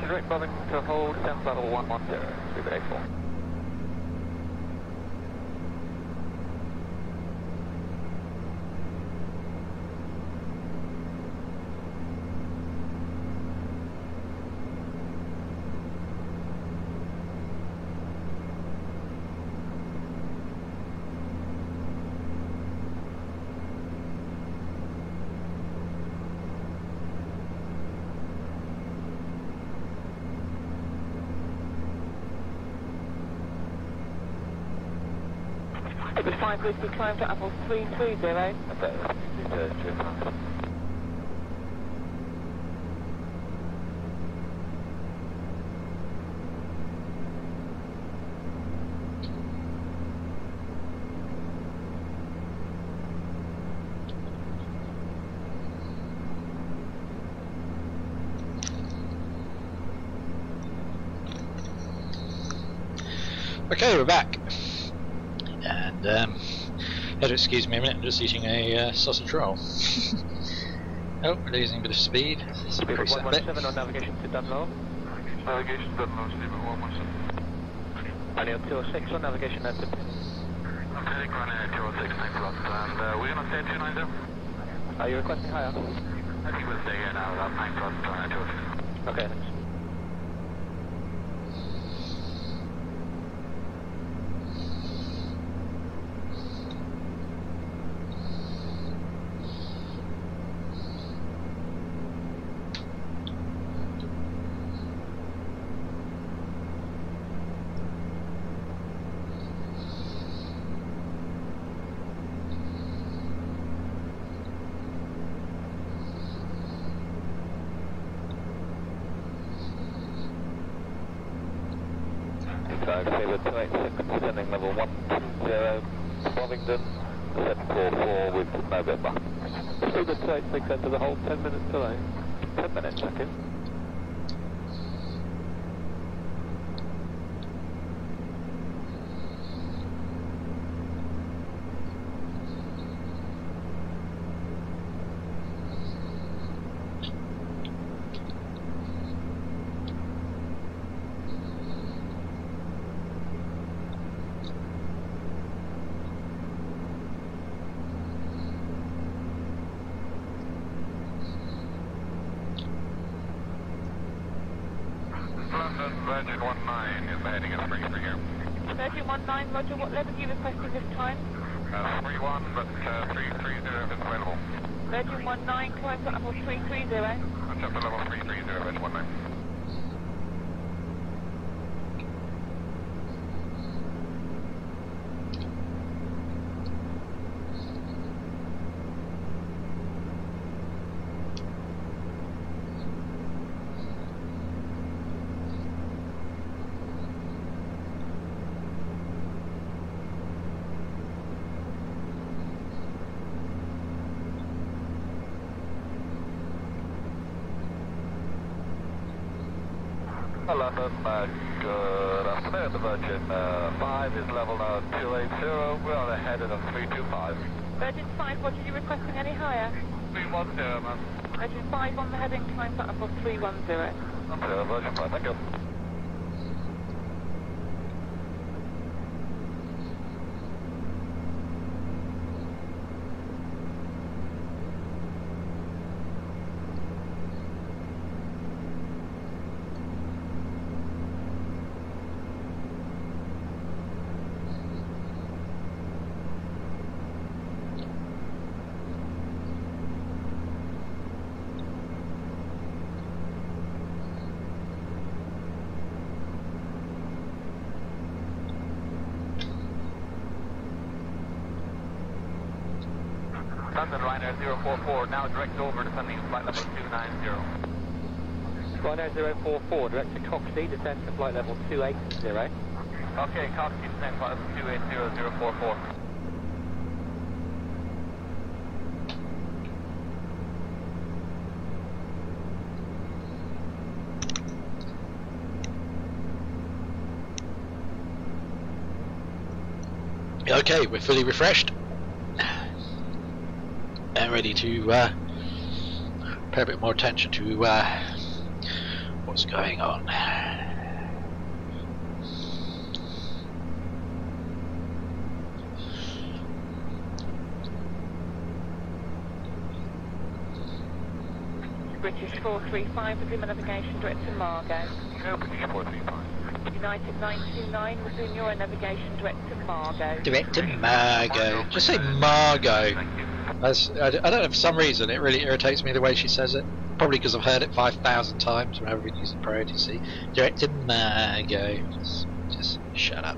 Direct Providence to hold descent flight level 110, Speedbird 84. It was 5 Whiskey, climb to Apple 330. Okay, we're back. And Had to excuse me a minute, I'm just eating a sausage roll. Oh, we're losing a bit of speed. Speed 117 on navigation to Dunlow. Navigation to Dunlow, Stephen 117. Only up 206 on navigation to Pin. Okay, Granite 206, thanks a lot. And we're going to stay at 290? Are you requesting higher? I think we'll stay here now, thanks a lot, Granite 206. Okay, thanks. Sailor 286, sending level 10, Bovingdon, 744 with November. Sailor 286 enter the hold, 10 minutes delay. 10 minutes, okay. Virgin 19 is heading in spring for here. Virgin 19, Roger, what level are you requesting this time? 31, but 330 is available. Virgin 19, climb to level 330. That's up to level 330, Virgin 19. London, good afternoon. The Virgin 5 is level now 280. We're on ahead of 325. Virgin 5, what are you requesting any higher? 310, man. Virgin 5 on the heading, climb to level 310. Virgin 5, thank you. London Ryanair 044, now direct over descending flight level 290. Ryanair 044, direct to Coxey, descend to flight level 280. Okay, Coxey, descend flight level 280044. Okay, we're fully refreshed and ready to pay a bit more attention to what's going on. British 435, resume navigation direct to Margate. No, British 435. United 929, resume your navigation direct to Margate. Direct to Margot. Just say Margot. I don't know, for some reason it really irritates me the way she says it. Probably because I've heard it 5,000 times when I've been using Priority C. Direct to Margot. Just shut up.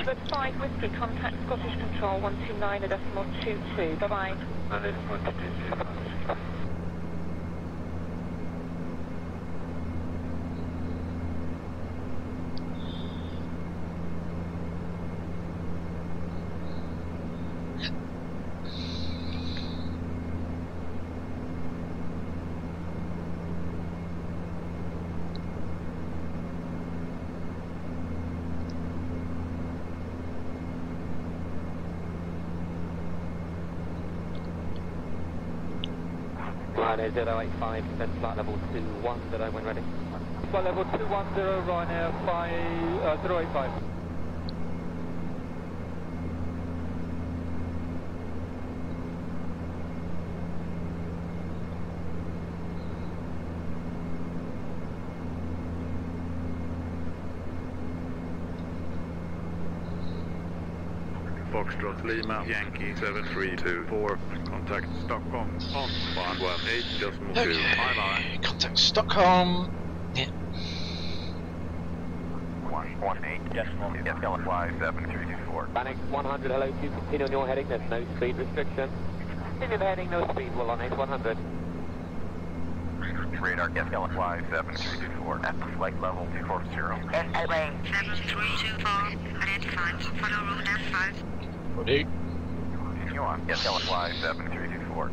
But 5 Whiskey, contact Scottish Control 129.22. Bye-bye. Ryanair 085, then flight level 210 when ready. Flight level 210, Ryanair 085. Foxtrot Lima Yankee 7324. Contact Stockholm on 118.2. Okay. Bye bye. Contact Stockholm. Yeah. 118.2 fly 7324. Panic 100, hello, you continue on your heading, there's no speed restriction. Continue the heading, no speed, well on 100. Radar fly 7324 at flight level 240. Runway 7324, identified, follow route F5. Ready? Continue on fly 7324.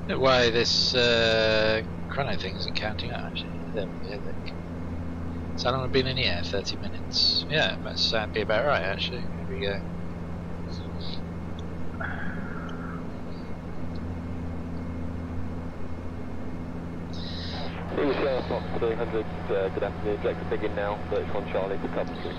No way this chrono thing isn't counting out actually. There we go. So how long have I been in the air? 30 minutes. Yeah, must be about right actually. Here we go. Fox 300, good afternoon, Jack to begin now, 31 Charlie to Coventry.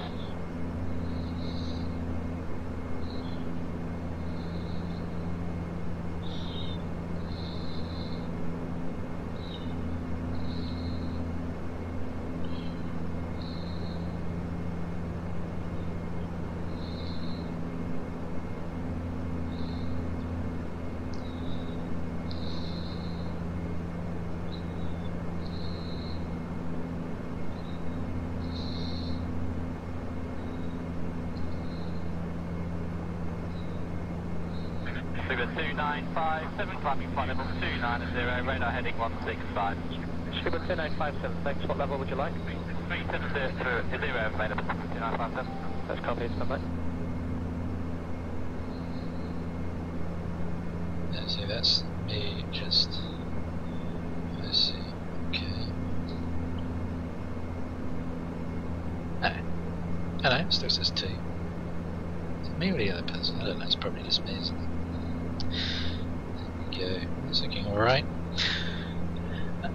Sugar 2957, climbing flight level 290, radar heading 165. Sugar 2957, thanks, what level would you like? 370 available, 2957. That's copied, something. Yeah, so that's me just. I see. Okay. Hello, still says 2. Is it me or the other person? I don't know, it's probably just me, isn't it? There we go, it's looking alright.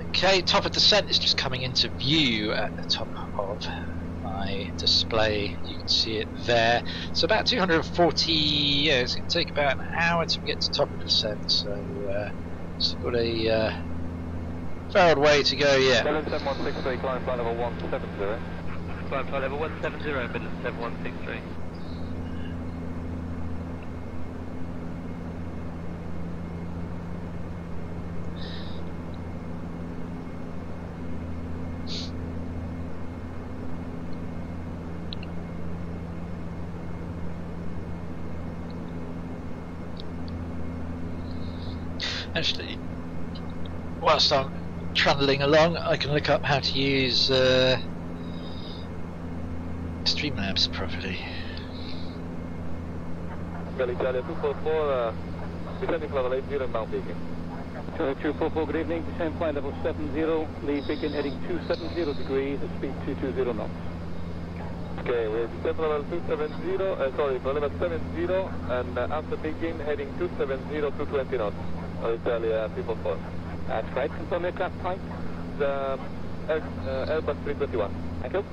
Okay, top of descent is just coming into view at the top of my display. You can see it there. It's about 240, yeah, it's going to take about an hour to get to top of descent, so still got a fair old way to go yet. Midland 7163, climb flight level 170. Climb flight level 170, Midland 7163. Actually, whilst I'm trundling along, I can look up how to use Streamlabs properly. Belly Charlie 244, descending level 80, Mount Beacon. Charlie 244, good evening, descend flight level 70, leave Beacon heading 270 degrees, at speed 220 knots. Okay, we're descent level 270, level 70, and after Beacon heading 270, 220 knots. Charlie 344. That's right, confirm aircraft type. The Airbus 321. Thank you.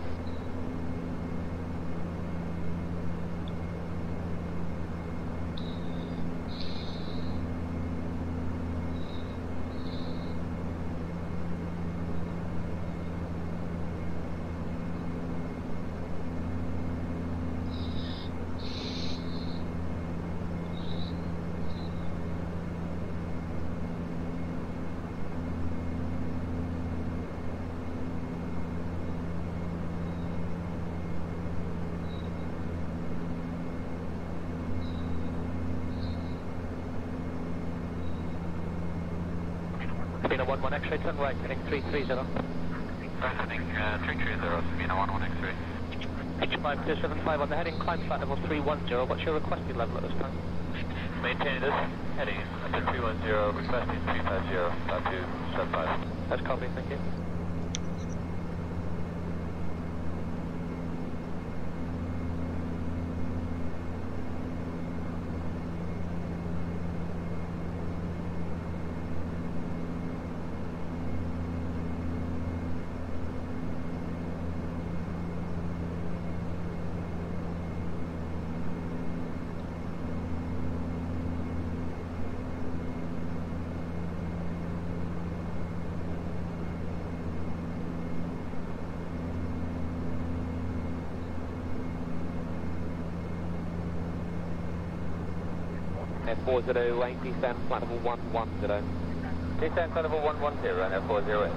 Sabina 11 X-ray, turn right, heading 330. Heading 330, Sabina 11 X-ray. H5275 on the heading, climb flight level 310. What's your requested level at this time? Maintain this, heading up to 310, requesting 350, up to 75. That's copy, thank you. F40, descend flight level 110. Descend flight level 110 and F408.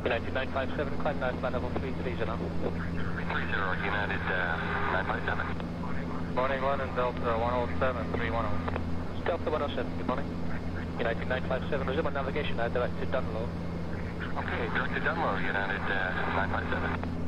United 957, climb now, flight level 330. 30, United 957. Morning 1 and Delta 107, 310. Delta 107, good morning. United 957, resume on navigation now, direct to Dunlow. Okay, direct to Dunlow, United 957.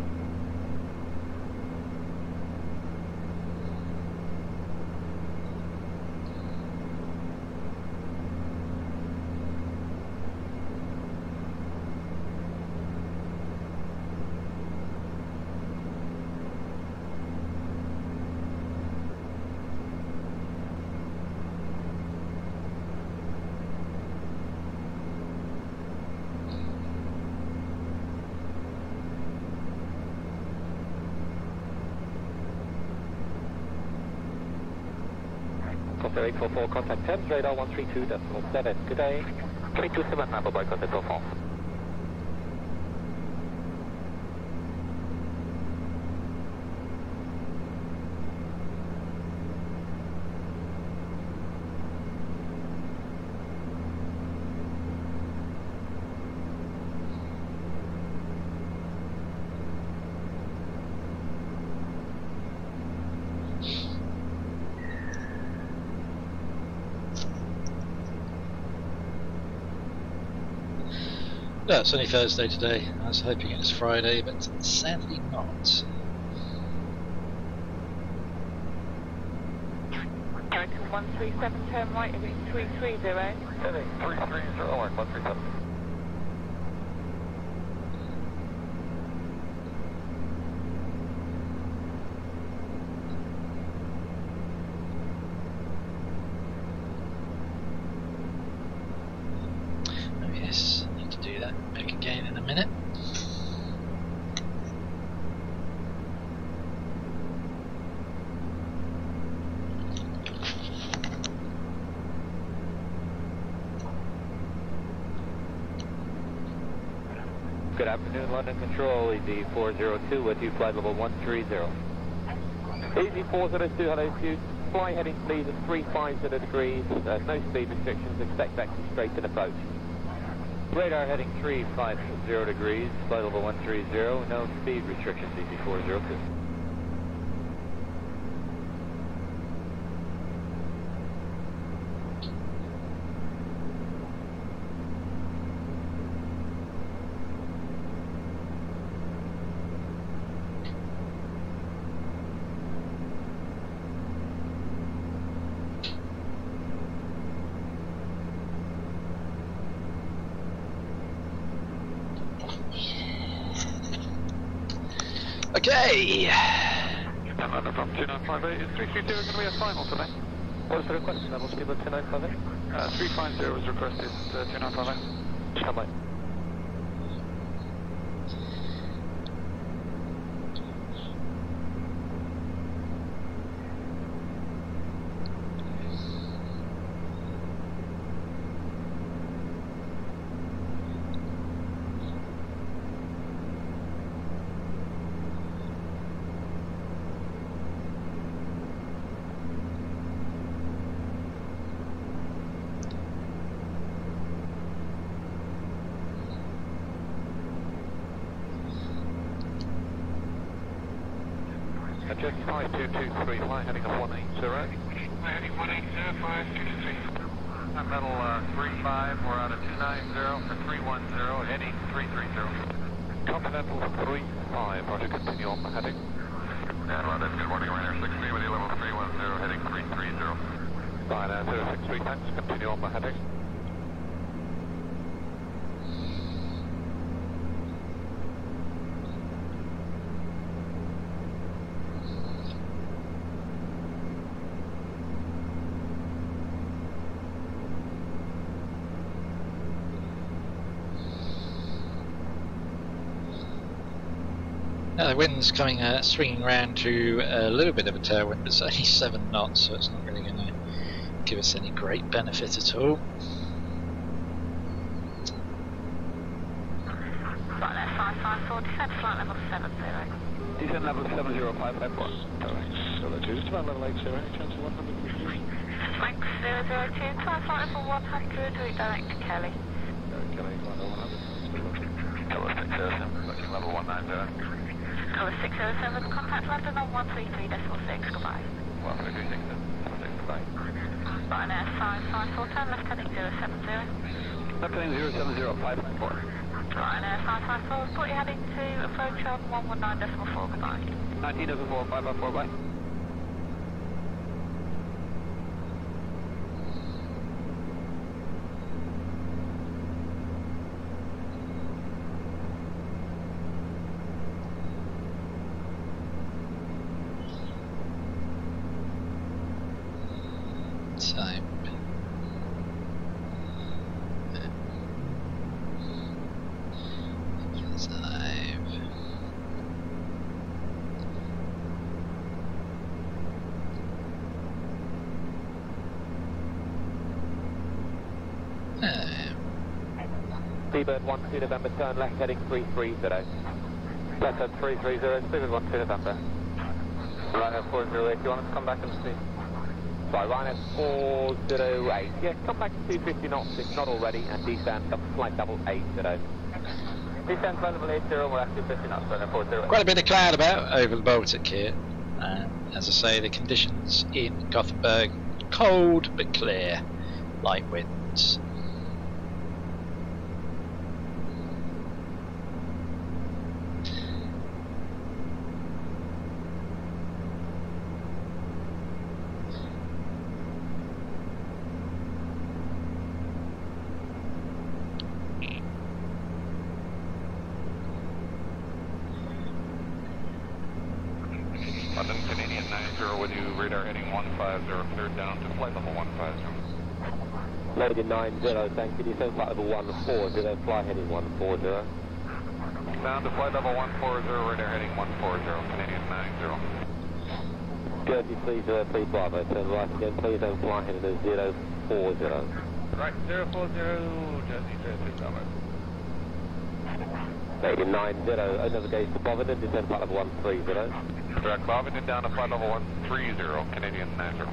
Copter 844, contact Thames, radar 132.7. Good day. 327, number by contact 44. No, it's only Thursday today. I was hoping it was Friday, but sadly not. American 137, turn right, heading 330. Heading 330, 137. Oh yes, I need to do that back again in a minute. Good afternoon, London Control, Easy 402 with you, flight level 130. Easy 402, hello to you. Fly heading speed of 350 degrees, no speed restrictions, expect back to straight in approach. Radar heading 350 degrees, flight level 130, no speed restrictions, Easy 402. Okay. London from 2958, is 330 going to be a final today? What's the request level, speed of 2958? 350 was requested, 2958. Stand by. Majestic 5223, flight heading of 180. Heading 180, 5223. Level 35, we're out of 290 for 310, heading 330. Continental 35, roger, continue on the heading. And London, good morning, Ryanair 63 with you, level 310, heading 330. Ryanair 063, thanks, continue on the heading. The wind's coming, swinging round to a little bit of a tailwind, but it's only 7 knots, so it's not really going to give us any great benefit at all. Right there, 554, descent flight level 70. Descent level 70554. Correct. 02, to level 80, any chance of 100 confusion? Thanks, 002, climb flight level 100, redirect to Kelly. Kelly, flight level 100. Color 607, looking level 190. Color 607, contact London on 133.6, goodbye. 133.6, goodbye. Ryanair 554, turn left heading 070. Left heading 070, 554. Ryanair 554, report you're heading to approach on 119.4, goodbye. 19.4, 554, bye. Time. Seabird 12 November, turn left heading 330. Left head 330, Seabird 12 November. Ryanair 408, you want us to come back and see? Sorry, Ryanair 408. Yeah, come back to 250 knots if not already, and descend up flight level 80. Descend flight level 80, we're at 250 knots, Ryanair 408. Quite a bit of cloud about over the Baltic here. As I say, the conditions in Gothenburg, cold but clear, light winds. London, Canadian 90 with you, radar heading 150, cleared down to flight level 150. Loaded 90, thank you. Descend flight level 140, then fly heading 140. Down to flight level 140, radar heading 140, Canadian 90. Jersey 303 Bravo, turn right again, please, then fly heading to 040. Right, 040, Jersey 303 Bravo. Loaded 90, another gauge to Bovington, descend flight level 130. Direct Bovington down to flight level 130, Canadian 90.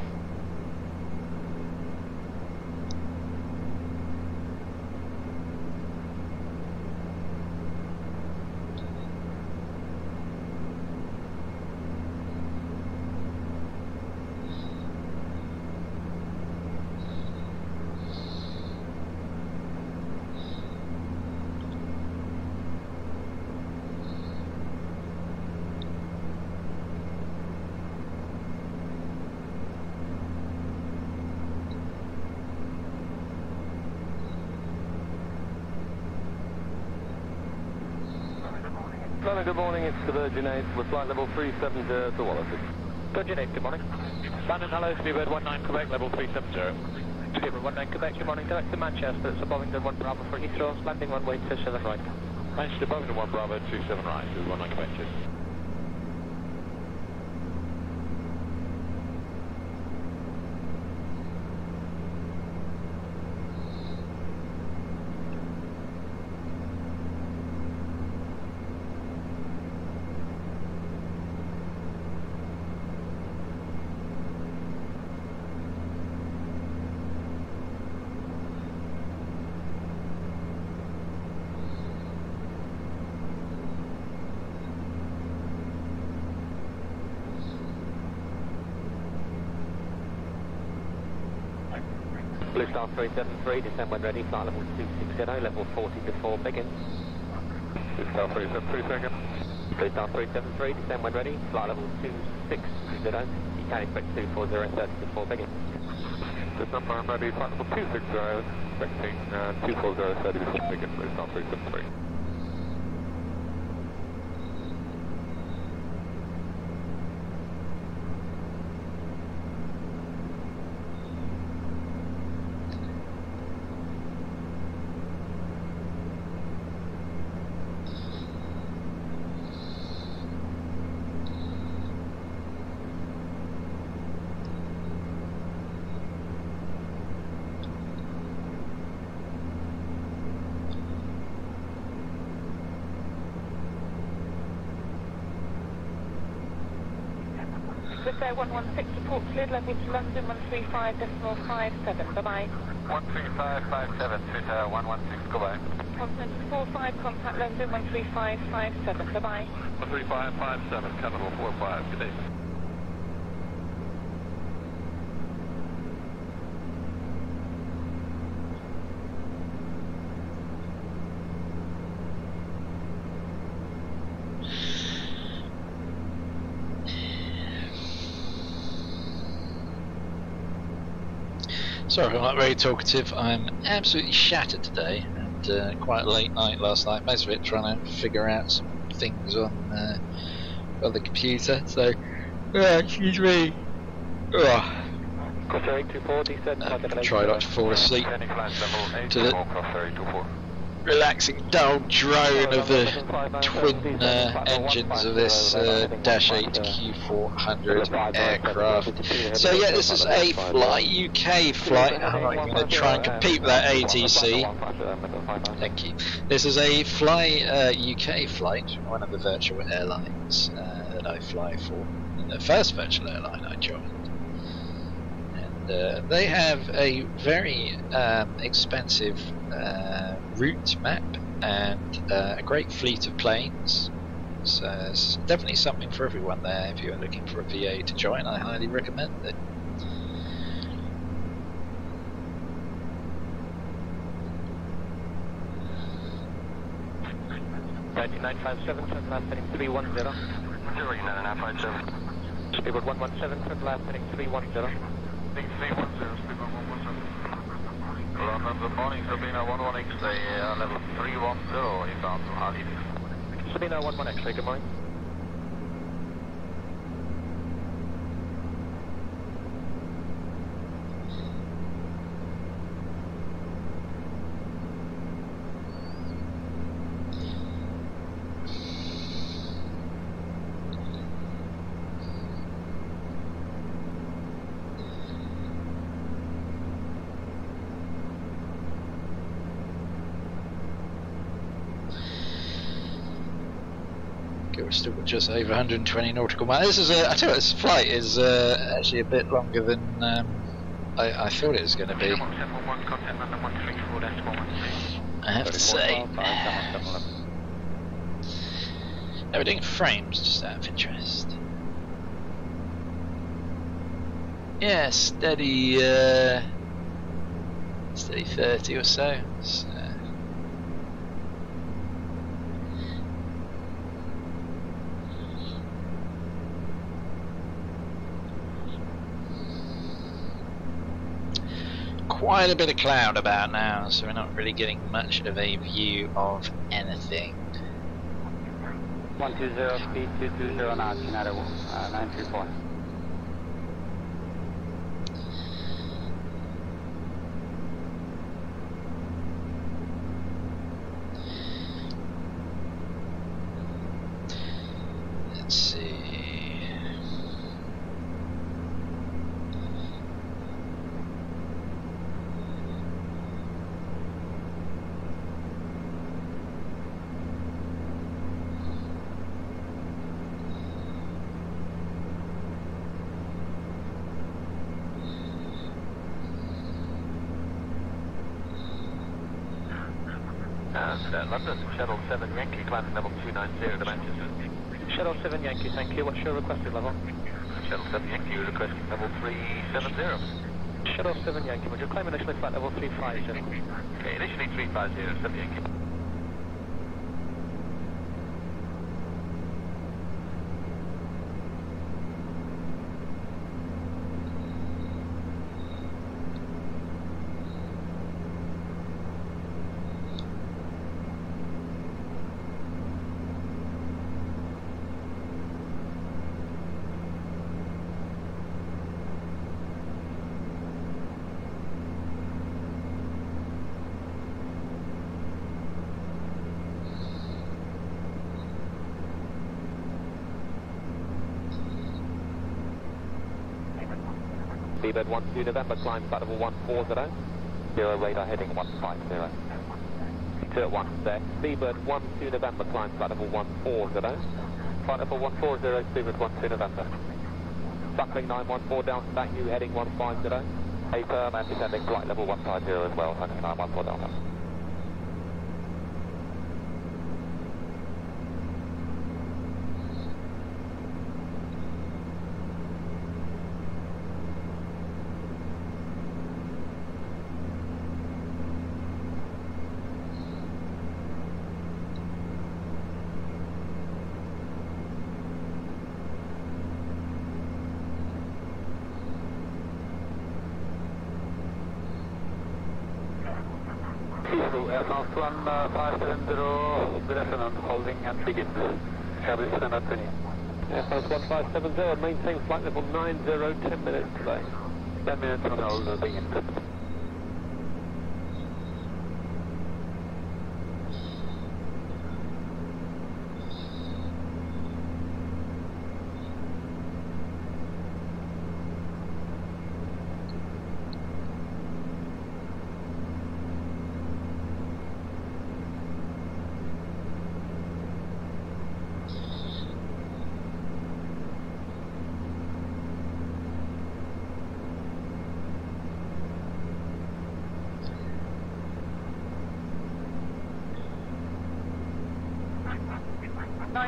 Good morning, it's the Virgin 8 with flight level 370 to Wallace. Virgin 8, good morning. London, hello, Seabird 19 Quebec, level 370. Seabird 19 Quebec, good morning, direct to Manchester, it's a Bovington 1 Bravo for Heathrow, landing runway 27 right. Manchester, Bovington 1 Bravo, 27 right, 19 Quebec, cheers. Blue Star 373, descend when ready, flight level 260, level 40 before begin. Blue Star 373, second. Blue Star 373, descend when ready, flight level 260, you can expect 240 30 before begin. Descend when ready, flight level 260, expecting 240 30 before begin, Blue Star 373. Swiss 116 report cleared level to London 135.57, bye-bye. 13557, Swiss 116, goodbye. Continental 45, contact London 135.57, bye-bye. 13557, Capital 45, good day. Sorry, I'm not very talkative. I'm absolutely shattered today, and quite a late night last night. Most of it trying to figure out some things on the computer. So, excuse me. Cross 824, descend. Try not to fall asleep to the relaxing dull drone of the twin engines of this Dash 8 Q400 aircraft. So yeah, this is a Fly UK flight. I'm not going to try and compete with that ATC. Thank you. This is a Fly UK flight, one of the virtual airlines that I fly for, and the first virtual airline I joined. They have a very expensive route map and a great fleet of planes, so it's definitely something for everyone there. If you're looking for a VA to join, I highly recommend it. last heading 310. 09957. Speedbird 117, last heading 310. 310, Speedbird 117. London, good morning, Sabina 11 X-ray, level 310, inbound to Harley. Sabina 11 X-ray, good morning. We're still got just over 120 nautical miles. This is I tell you what, this flight is actually a bit longer than I thought it was going to be. I have to say. Now we're doing frames, just out of interest. Yeah, steady 30 or so. Quite a bit of cloud about now, so we're not really getting much of a view of anything. 120, speed 220 knots, United 934. Let's see. London, Shuttle 7 Yankee, climbing level 290 to Manchester. Shuttle 7 Yankee, thank you. What's your requested level? Shuttle 7 Yankee, requesting level 370. Shuttle 7 Yankee, would you climb initially flight level 350? Okay, initially 350, 7 Yankee. Seabird 12 November, climb flight level 140. 0 radar heading 150. 2 at 1 there. Seabird 12 November, climb flight level 140. Flight level 140, Seabird 12 November. Suckling 914 down to back, you heading 150. A-firm and descending flight level 150 as well, Suckling 914 down. Aircraft 1570, resonant, holding and begin. Service standard 20. Aircraft 1570, maintain flight level 90, 10 minutes delay. 10 minutes on hold, begin.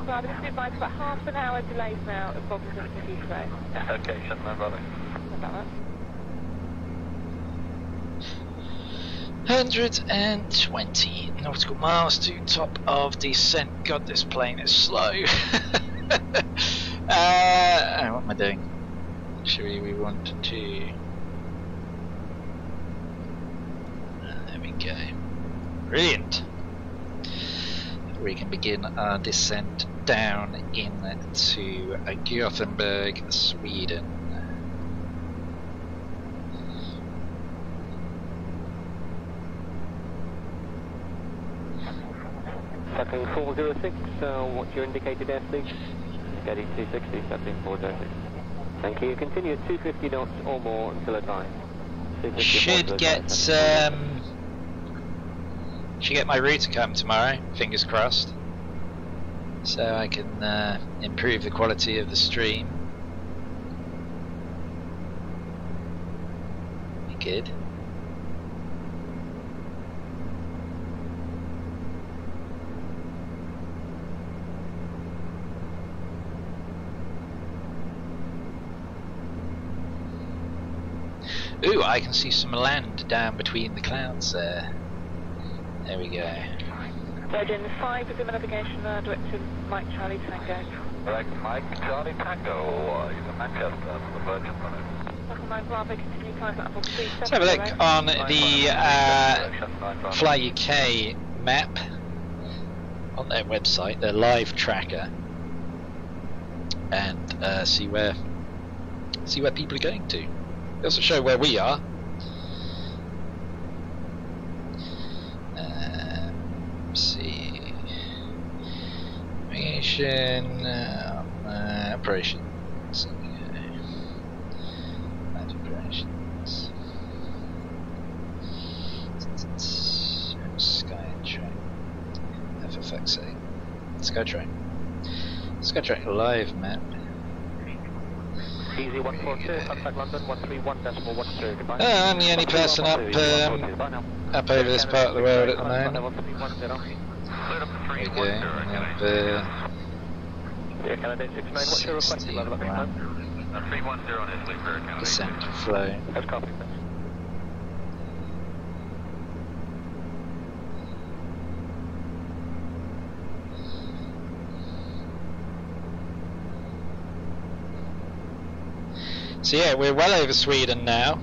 Bravo, this is advised about half an hour delays now at Baltic to Heathrow. Okay, shut my brother. About that. 120 nautical miles to top of descent. God, this plane is slow. What am I doing? Actually, we want to... there we go. Brilliant. We can begin our descent down into Gothenburg, Sweden. Suckling 406, what's your indicated airspeed? Getting 260, Suckling 406. Thank you. Continue at 250 knots or more until advised. Should get my router come tomorrow, fingers crossed, so I can improve the quality of the stream. Be good. Ooh, I can see some land down between the clouds there. There we go. Virgin 5 is in the navigation direction, Mike Charlie Tango. Correct, Mike Charlie Tango, he's in Manchester for the Virgin running. 9 Bravo, continue climb level 370. Let's have a look on the Fly UK map on their website, their live tracker, and see where people are going to. They also show where we are. Let's see. Navigation, operations. Operations. Skytrain. For fuck's sake. Skytrain. Skytrain live map. Easy 142, contact London 131.13, goodbye. I'm the only person up over this part of the world at the moment. There we go. Candidate 69, what's your requested level at this time? 310 on his lead, Descent flow. That's copy. So yeah, we're well over Sweden now.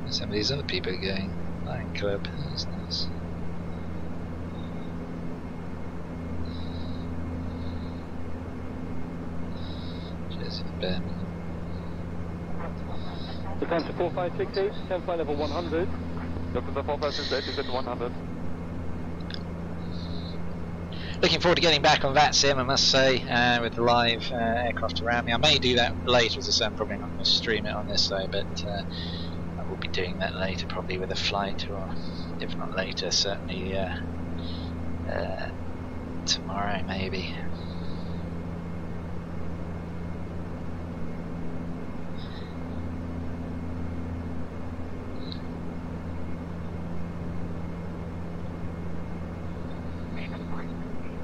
Some of these other people are going. Lion Club, that's nice. Cheers for Birmingham. The time to 4568, 10 flight level 100. Look at the 4568, is at 100. Looking forward to getting back on that sim, I must say, with the live aircraft around me. I may do that later, as I said, I'm probably not going to stream it on this though, but I will be doing that later, probably with a flight, or if not later, certainly tomorrow maybe.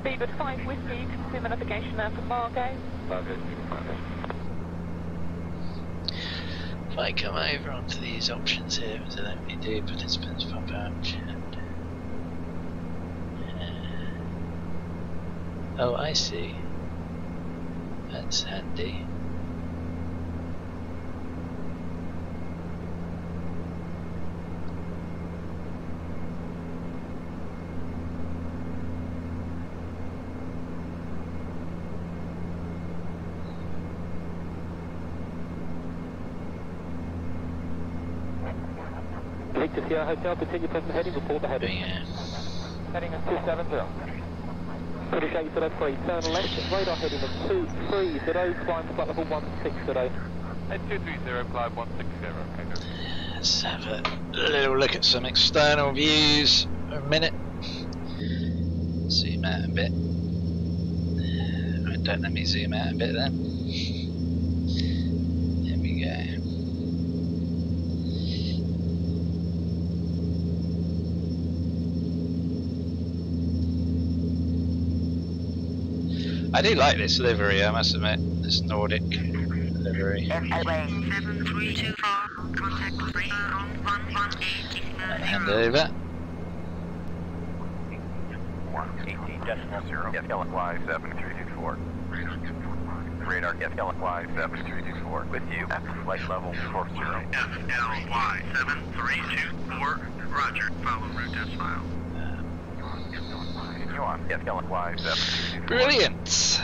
Beaver 5 Whiskey, consumer navigation now for Margate. If I come over onto these options here, which I don't really do, participants pop out, chat. Oh, I see. That's handy. Lake to Sierra Hotel, continue present heading, report the heading. Yeah. Heading at 270. British 803, turn left, radar heading of 230, climb to flight level 160. At 230, climb 160, okay. Let's have a little look at some external views for a minute. Zoom out a bit. Right, don't let me zoom out a bit then. There we go. I do like this livery, I must admit, this Nordic livery. Headway 7324, contact operator on 118. Hand over. 118.0, FLY 7324. Radar FLY 7324, with you at flight level 40. FLY 7324, roger, follow route test file. Continue on, FLY 7324. Brilliant!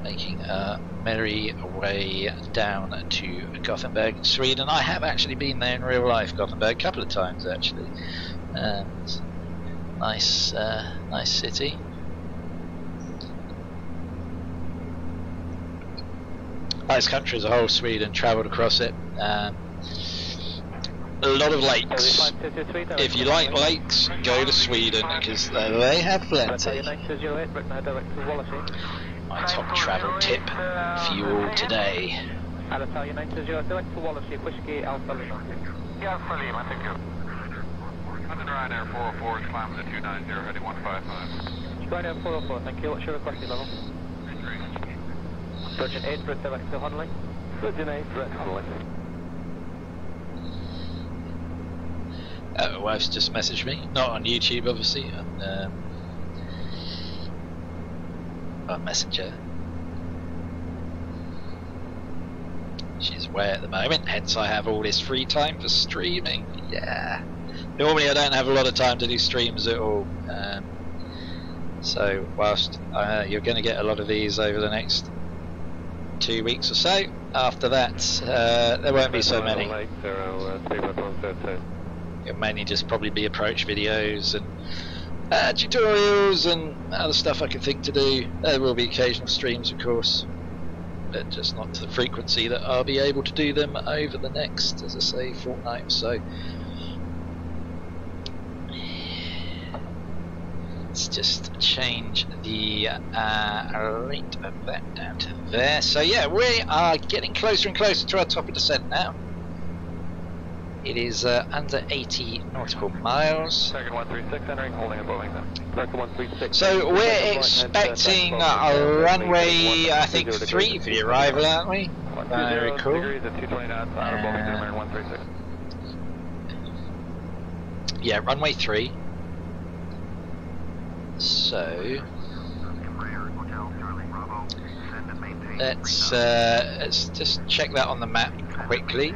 Making a merry way down to Gothenburg, Sweden. I have actually been there in real life, Gothenburg, a couple of times actually. Nice, nice city. Nice country as a whole, Sweden. Travelled across it. A lot of lakes. If you like lakes, go to Sweden because they have plenty. My top travel tip for you all today. Alitalia 920, direct to Wallasey, Whiskey Alpha Lima. Yeah, Alpha Lima, thank you. London Ryanair 404 is climbing to 290, heading 155. Ryanair 404, thank you. What's your requested level? Virgin 8, direct to Honolulu. Virgin 8, direct to Honolulu. Wife's just messaged me, not on YouTube obviously, on Messenger. She's away at the moment, hence I have all this free time for streaming. Yeah. Normally I don't have a lot of time to do streams at all. So whilst you're going to get a lot of these over the next 2 weeks or so, after that there won't be so many. It'll mainly just probably be approach videos and tutorials and other stuff I can think to do. There will be occasional streams of course, but just not to the frequency that I'll be able to do them over the next, as I say, fortnight or so. Let's just change the rate of that down to there. So yeah, we are getting closer and closer to our top of descent now. It is under 80 nautical miles. Second 136, entering, holding and blowing them. Second 136. So we're expecting a runway, I think 3 for the arrival, aren't we? Very cool. Degrees at 220 knots, American 136. Yeah, runway 3. So let's just check that on the map quickly.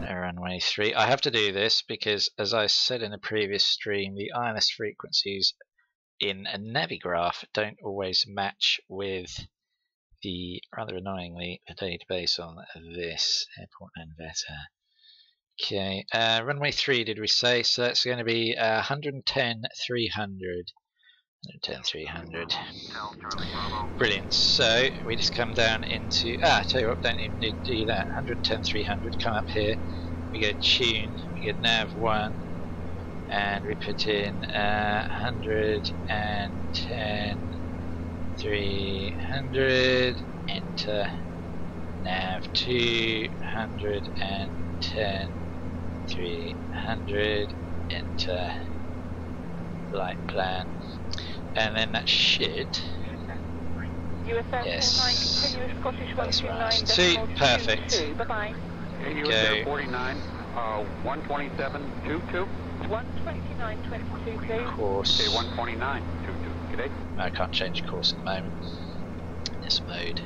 Runway 3. I have to do this because, as I said in a previous stream, the ILS frequencies in a Navigraph don't always match with the, rather annoyingly, the database on this airport and better. Okay, runway 3 did we say? So that's going to be 110,300. 110,300. Brilliant. So we just come down into tell you what, don't even need to do that. 110,300. Come up here. We go tune. We get nav 1, and we put in 110,300. Enter. Nav 2. 110,300. Enter. Flight plan. And then that should. Yes. That's right. See, perfect. Bye-bye. USA 49, 127.22. 129.22, Course. Okay, 129.22. Good day. I can't change course at the moment. This mode.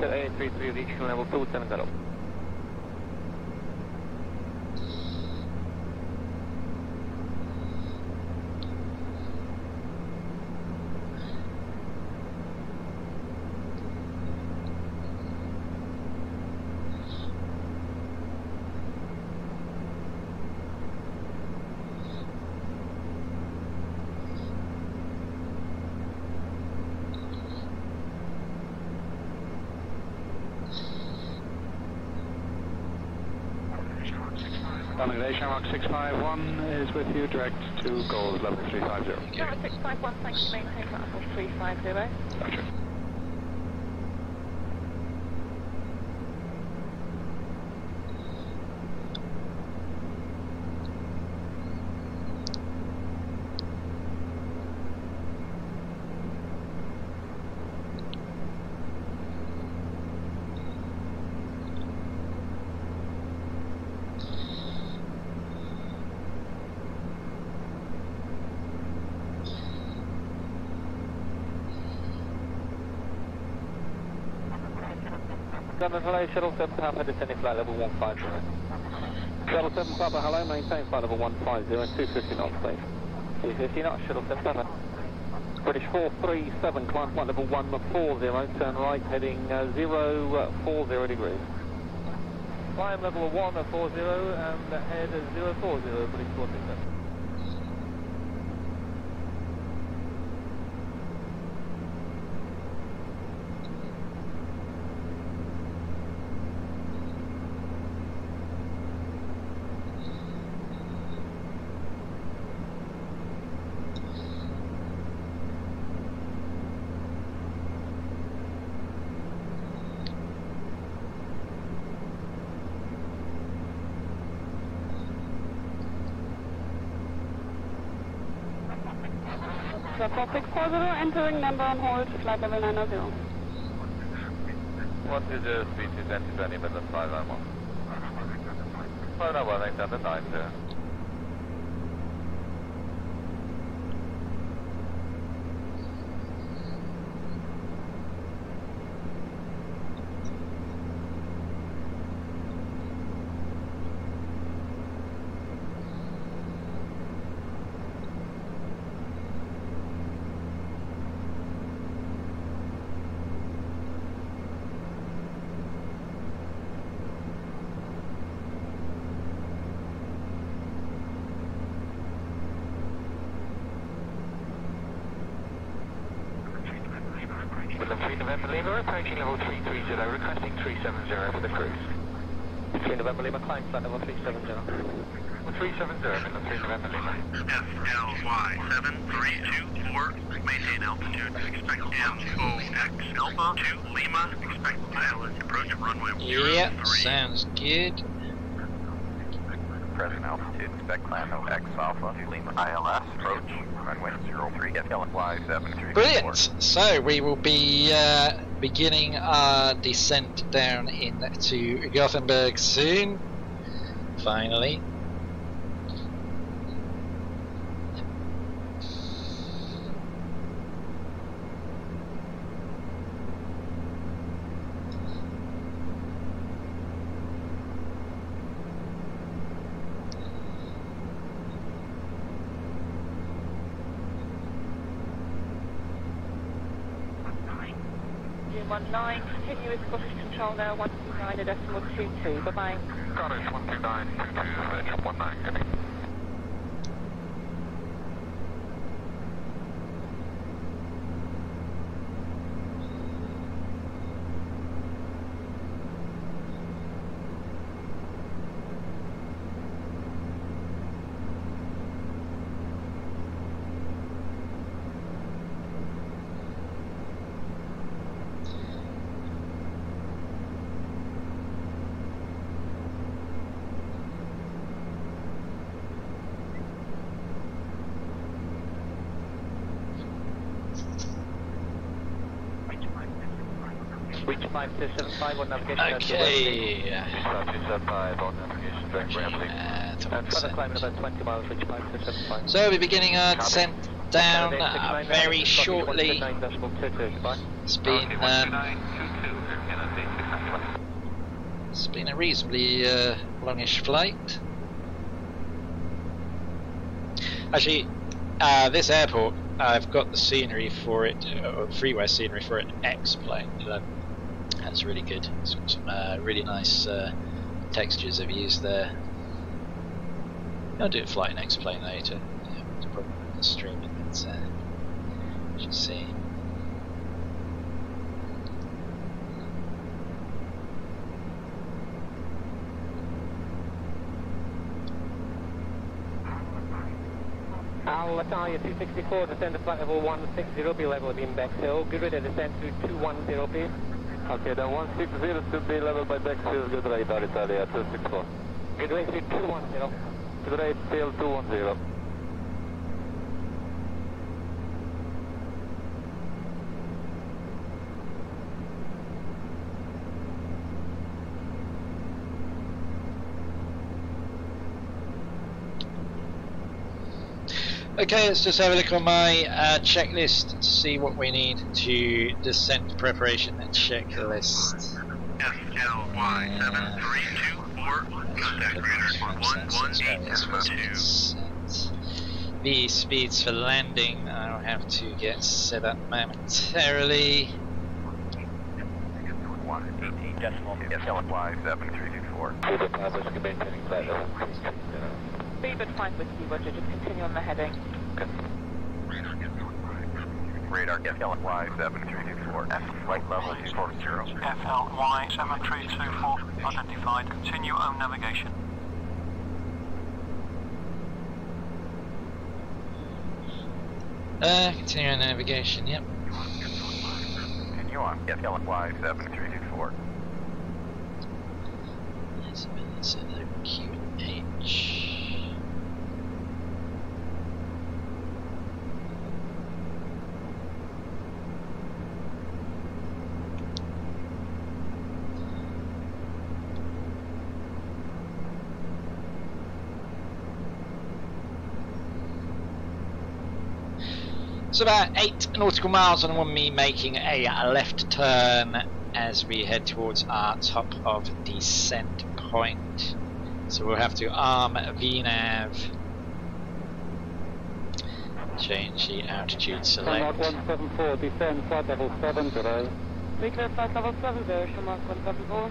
A33 reaching level 270. Shamrock 651 is with you, direct to goals level 350. Shamrock 651, thanks for maintaining level 350. Gotcha. Hello, Shuttle 7 Papa, descending flight level 150. Shuttle 7 Papa, hello, maintain flight level 150 and 250 knots, please. 250 knots, Shuttle 7 Papa. British 437, climb flight level 140, turn right, heading 040 degrees. Climb level 140 and head 040, British 437. Baltic 40, entering number on hold, flight level 900. What is your speed to 20 minutes 591? Oh no, well, 890. November Lima, approaching level 330, requesting 370 for the cruise. 3 November Lima, climb flight level 370. 370, Minute 3 November Lima. FLY7324, maintain altitude, expect MOX Alpha 2 Lima, expect pilot approach runway 03. Yep, sounds good. Present altitude, expect climb of X Alpha 2 Lima, ILS, approach, runway 03, FLY7324. Brilliant! So we will be beginning our descent down into Gothenburg soon. Finally. Continuous Scottish control now, 129.22, bye-bye. Scottish 129.22, jump 19, coming. Reach 5275 on navigation. Okay. 5275 on navigation, direct ramp. And further climbing about 20 miles, reach 5275. So we'll be beginning our descent down very shortly. It's been a reasonably longish flight. Actually, this airport, I've got the scenery for it, freeway scenery for an X-plane. That's really good. It's got some really nice textures I've used there. I'll do a flight in X-plane later. Yeah, it's probably not streaming, but you should see. Alitalia 264, descend to flight level 160, be level beam Bexhill. Good ready to descend to 210, please. Okay, then 160 should be level by Bexhill, good radar Italia 264. Good rate to 210. Good rate till 210. Okay, let's just have a look on my checklist to see what we need to descent preparation and checklist. FLY7324, contact radar 118. The speeds for landing I'll have to get set up momentarily. 118 decimal, FLY7324. Speed at 5 with you, Roger, just continue on the heading. Okay. Radar FLY7324, F flight level 240. FLY7324 identified, continue on navigation. Continue on navigation, yep. Continue on FLY7324. Yes, it's a QH. It's about 8 nautical miles and we'll be making a left turn as we head towards our top of descent point. So we'll have to arm VNAV, change the altitude select. 174, descend flight level 70. We clear flight level 70, Shamrock 174.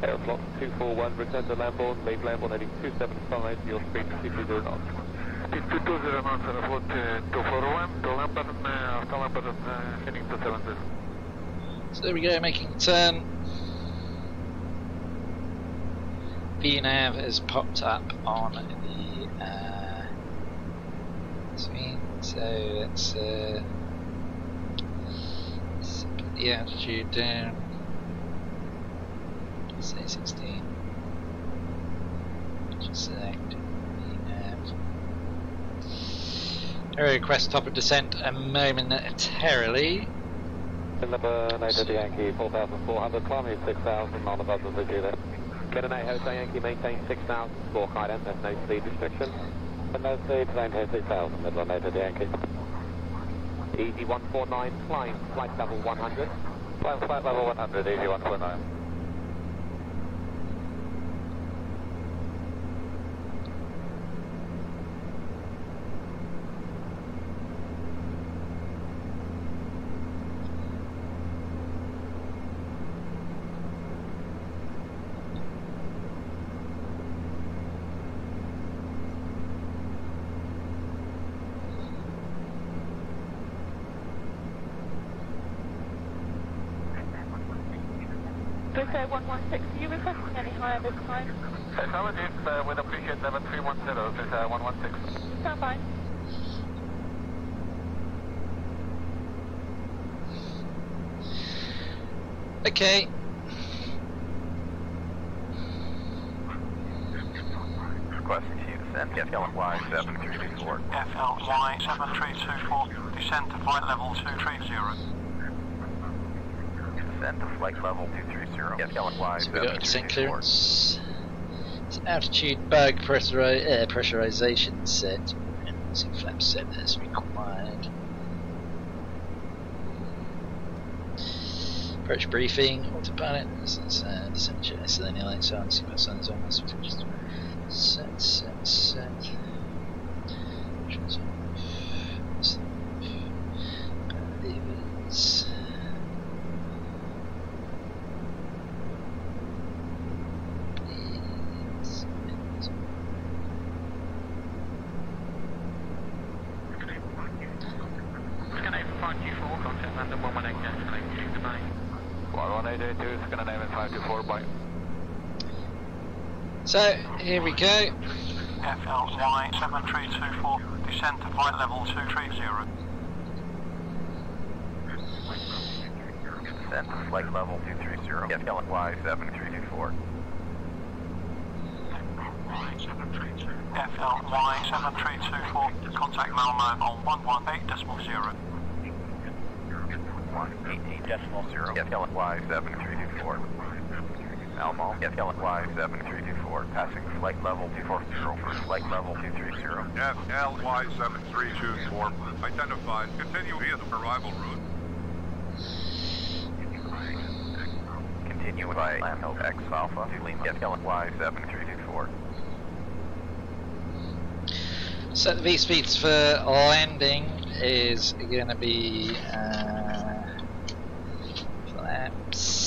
Airflock 241, return to Lambourne, leave Lambourne heading 275, your speed 220 knots. Speed 220 knots, airport 241, to Lambourne, after Lambourne, heading 270. So there we go, making the turn. VNAV has popped up on the screen, so let's put the altitude down. Say 16. Just select VNAV. Request top of descent momentarily. Number 9 Yankee 4,400, climbing 6,000 on above the Zulu. Get an 8 Hotel Yankee, maintain 6,000, score guidance, there's no speed restriction. And no speed, maintain 6,000, middle of 9 Yankee. Easy 149, climb, flight level 100. Climb flight level 100, easy 149. Brito 116, are you requesting any higher this time? Apologies, we'd appreciate 7310, this 116. Stand by. Okay. Requesting to descend, FLY 7324. FLY 7324, descend to flight level 230. Descend to flight level 230. FLY So we got a descent 7324. clearance. It's altitude bug pressurization set. Using flap set as required. Approach briefing, autopilot. This is descent check. Selenium lights on. Seatbelt sign is on. Set. Levers. So, here we go. FLY 7324, descend to flight level 230. Descend to flight level 230. FLY 7324. FLY 7324, contact Malmo on 118.0. 118.0. FLY 7324. Malmo, FLY 7324, passing flight level 240 for flight level 230. FLY 7324, identified. Continue via the arrival route. Continue by Lando X Alpha to Lima, FLY 7324. So the V-speeds for landing is going to be flaps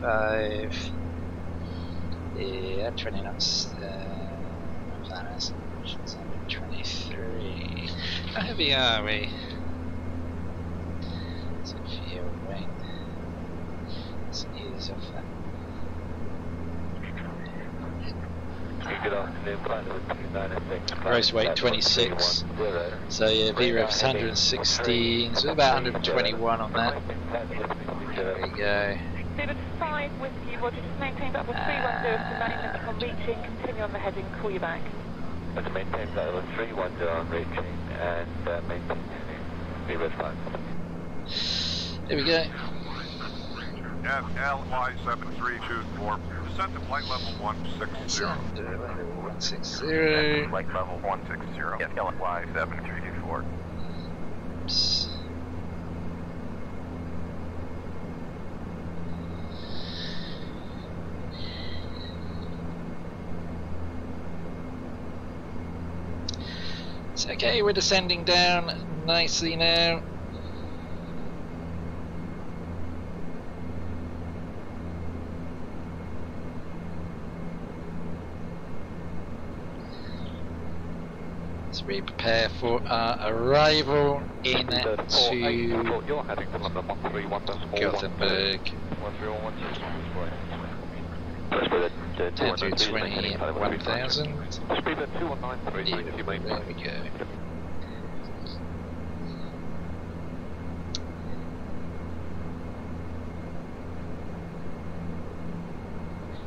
35, yeah, 20 knots, planets, 23. How heavy are we? So fuel weight. Let's ease off that. Gross weight 26, so yeah, VREF's 116, so about 121 on that. There we go. Zero 5 with you, Roger, just maintain level 310 for management upon reaching, continue on the heading, call you back. Roger, maintain level 310 on reaching, and maintain heading, 05. There we go. FLY 7324, descend to flight level 160. 160. Flight level 160. FLY 7324. Oops. It's okay, we're descending down nicely now. as we prepare for our arrival into You're heading to London 131.1. Gothenburg. 131.6. 10-20-1000. Speed at 2193. There we go.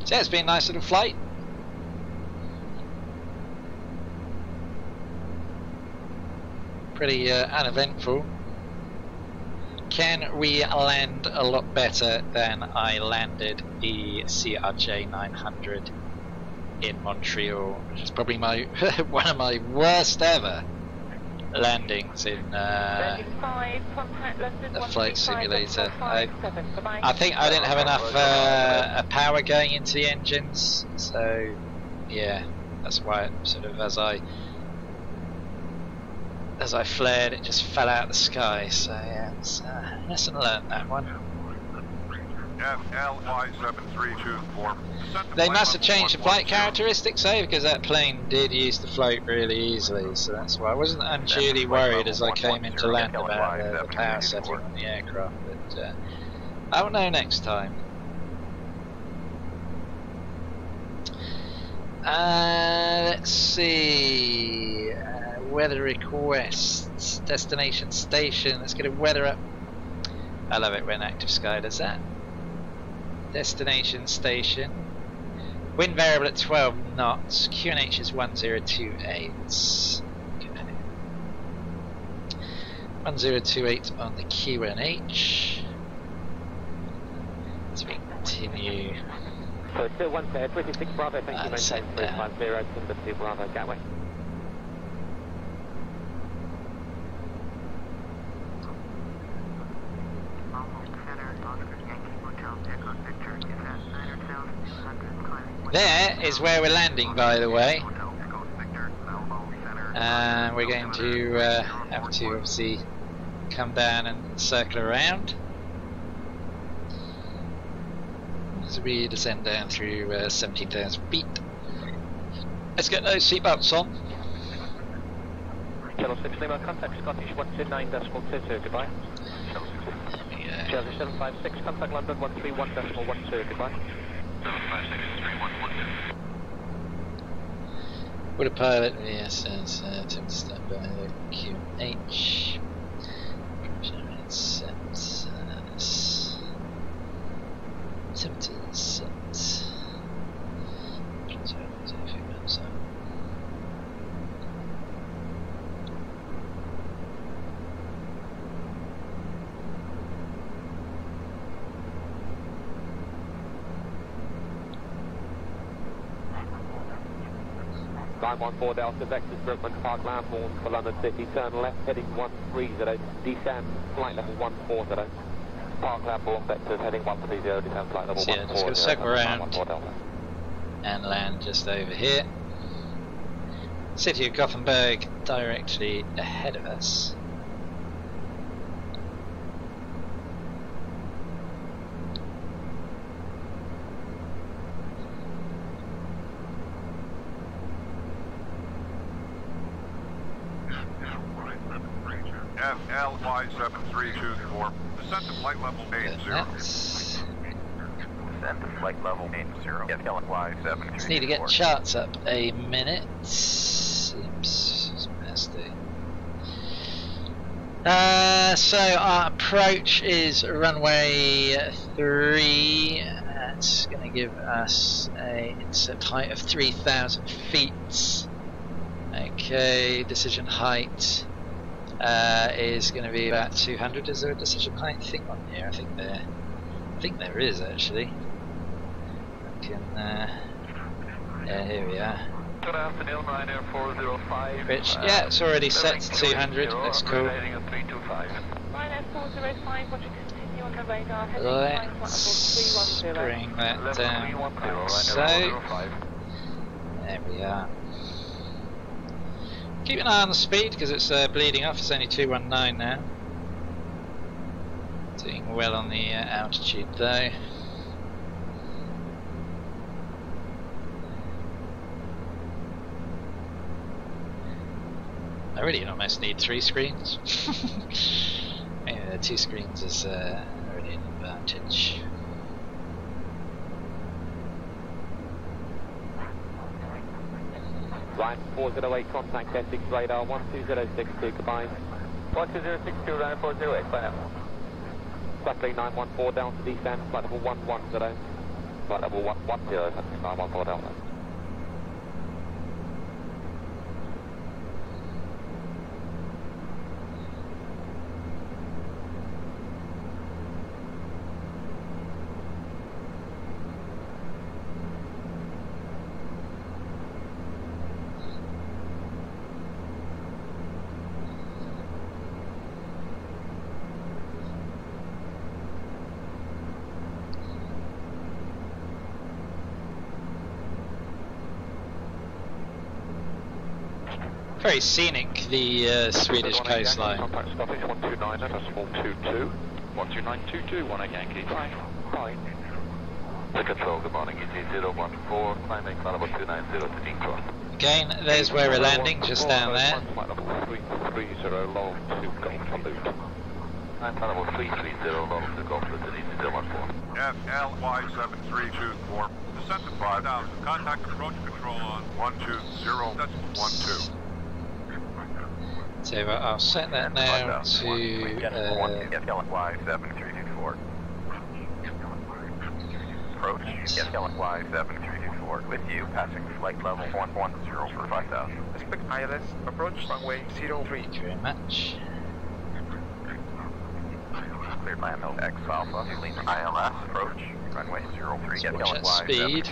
So it's been a nice little flight. Pretty uneventful. Can we land a lot better than I landed the CRJ 900 in Montreal, which is probably my one of my worst ever landings in the flight simulator. I think I didn't have enough power going into the engines, so yeah, that's why it sort of as I flared, it just fell out of the sky. So yeah, it's lesson learned, that one. FLY7324. They must have changed the flight characteristics though, because that plane did used to float really easily, so that's why I wasn't unduly worried as I came into land about the power setting on the aircraft, but I will know next time. Let's see, weather requests, destination station, let's get a weather up. I love it when Active Sky does that. Destination station, wind variable at 12 knots, QNH is 1028. Okay. 1028 on the QNH. As we continue. So still 26 Bravo, thank you, maintain 350, Timber 2 Bravo, Gateway. There is where we're landing, by the way. And we're going to have to obviously come down and circle around as we descend down through 17,000 feet. Let's get those seatbelts on. Channel 6 Lima, contact Scottish 129.22, goodbye. Channel 756, contact London 131.12, goodbye. With a pilot, yes, attempt to stand by the QH. Four Delta Vectors, Brooklyn Park, Lambourne for London City, turn left, heading 130, descend, flight level 140. Park Lambourne Vectors, heading 130, descend, flight level 140. Yeah, just going to circle around and land just over here. City of Gothenburg directly ahead of us. FLY7324. Descend to flight level 80. Descend to flight level 80. FLY7324. Just need to get charts up a minute. Seems nasty. So our approach is runway 3. That's going to give us a inset height of 3,000 feet. Okay, decision height is going to be about 200. Is there a decision height thing on here? I think there is actually. I can, yeah, here we are. Good afternoon, Ryanair 405. Which, yeah, it's already set to 200. That's cool. Ryanair 405, watch it continue on the radar. Let's bring that down like so. There we are. Keep an eye on the speed because it's bleeding off. It's only 219 now. Doing well on the altitude though. I really almost need 3 screens. Maybe 2 screens is already an advantage. Ryan 408, contact Essex radar 12062, goodbye. 12062, Ryan 408, bye now. Flight 914 down to descend, flight level 110. Flight level 110, that's 914 down there. Very scenic, the Swedish coastline. Contact Scottish 129, decimal 22. 12922, 1 Yankee. Bye. The control, good morning, ET014, climbing climb level 290 to Dean Cross. Again, there's where we're landing, just down there. Climb level 330, low to Golf Salute. And climb level 330, low to Golf Salute, ET014. FLY7324, descent to 5,000, contact approach control on 120.12. So I'll set that now to FLY7324. Approach FLY7324 with you, passing flight level 110 for 5,000. Expect ILS, approach runway 03. Thank you very much. Cleared land of X Alpha to Lima ILS, approach runway 03. So watch that speed.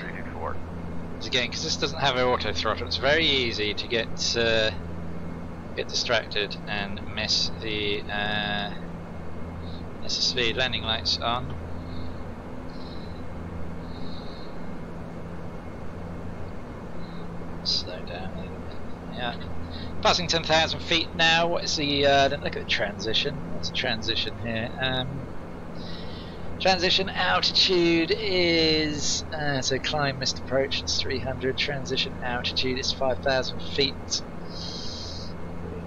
Again, because this doesn't have an auto throttle, it's very easy to get distracted and miss the speed. Landing lights on. Slow down a little bit. Yeah. Passing 10,000 feet now. What is the look at the transition. What's the transition here? Transition altitude is so climb missed approach, it's 300. Transition altitude is 5,000 feet.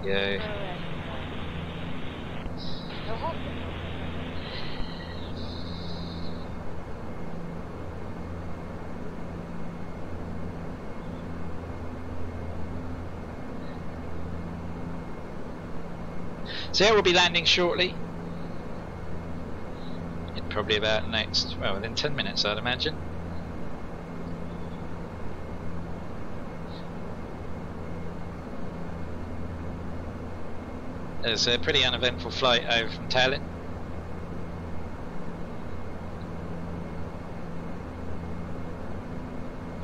There we go. So yeah, we'll be landing shortly. Probably about within 10 minutes, I'd imagine. There's a pretty uneventful flight over from Tallinn.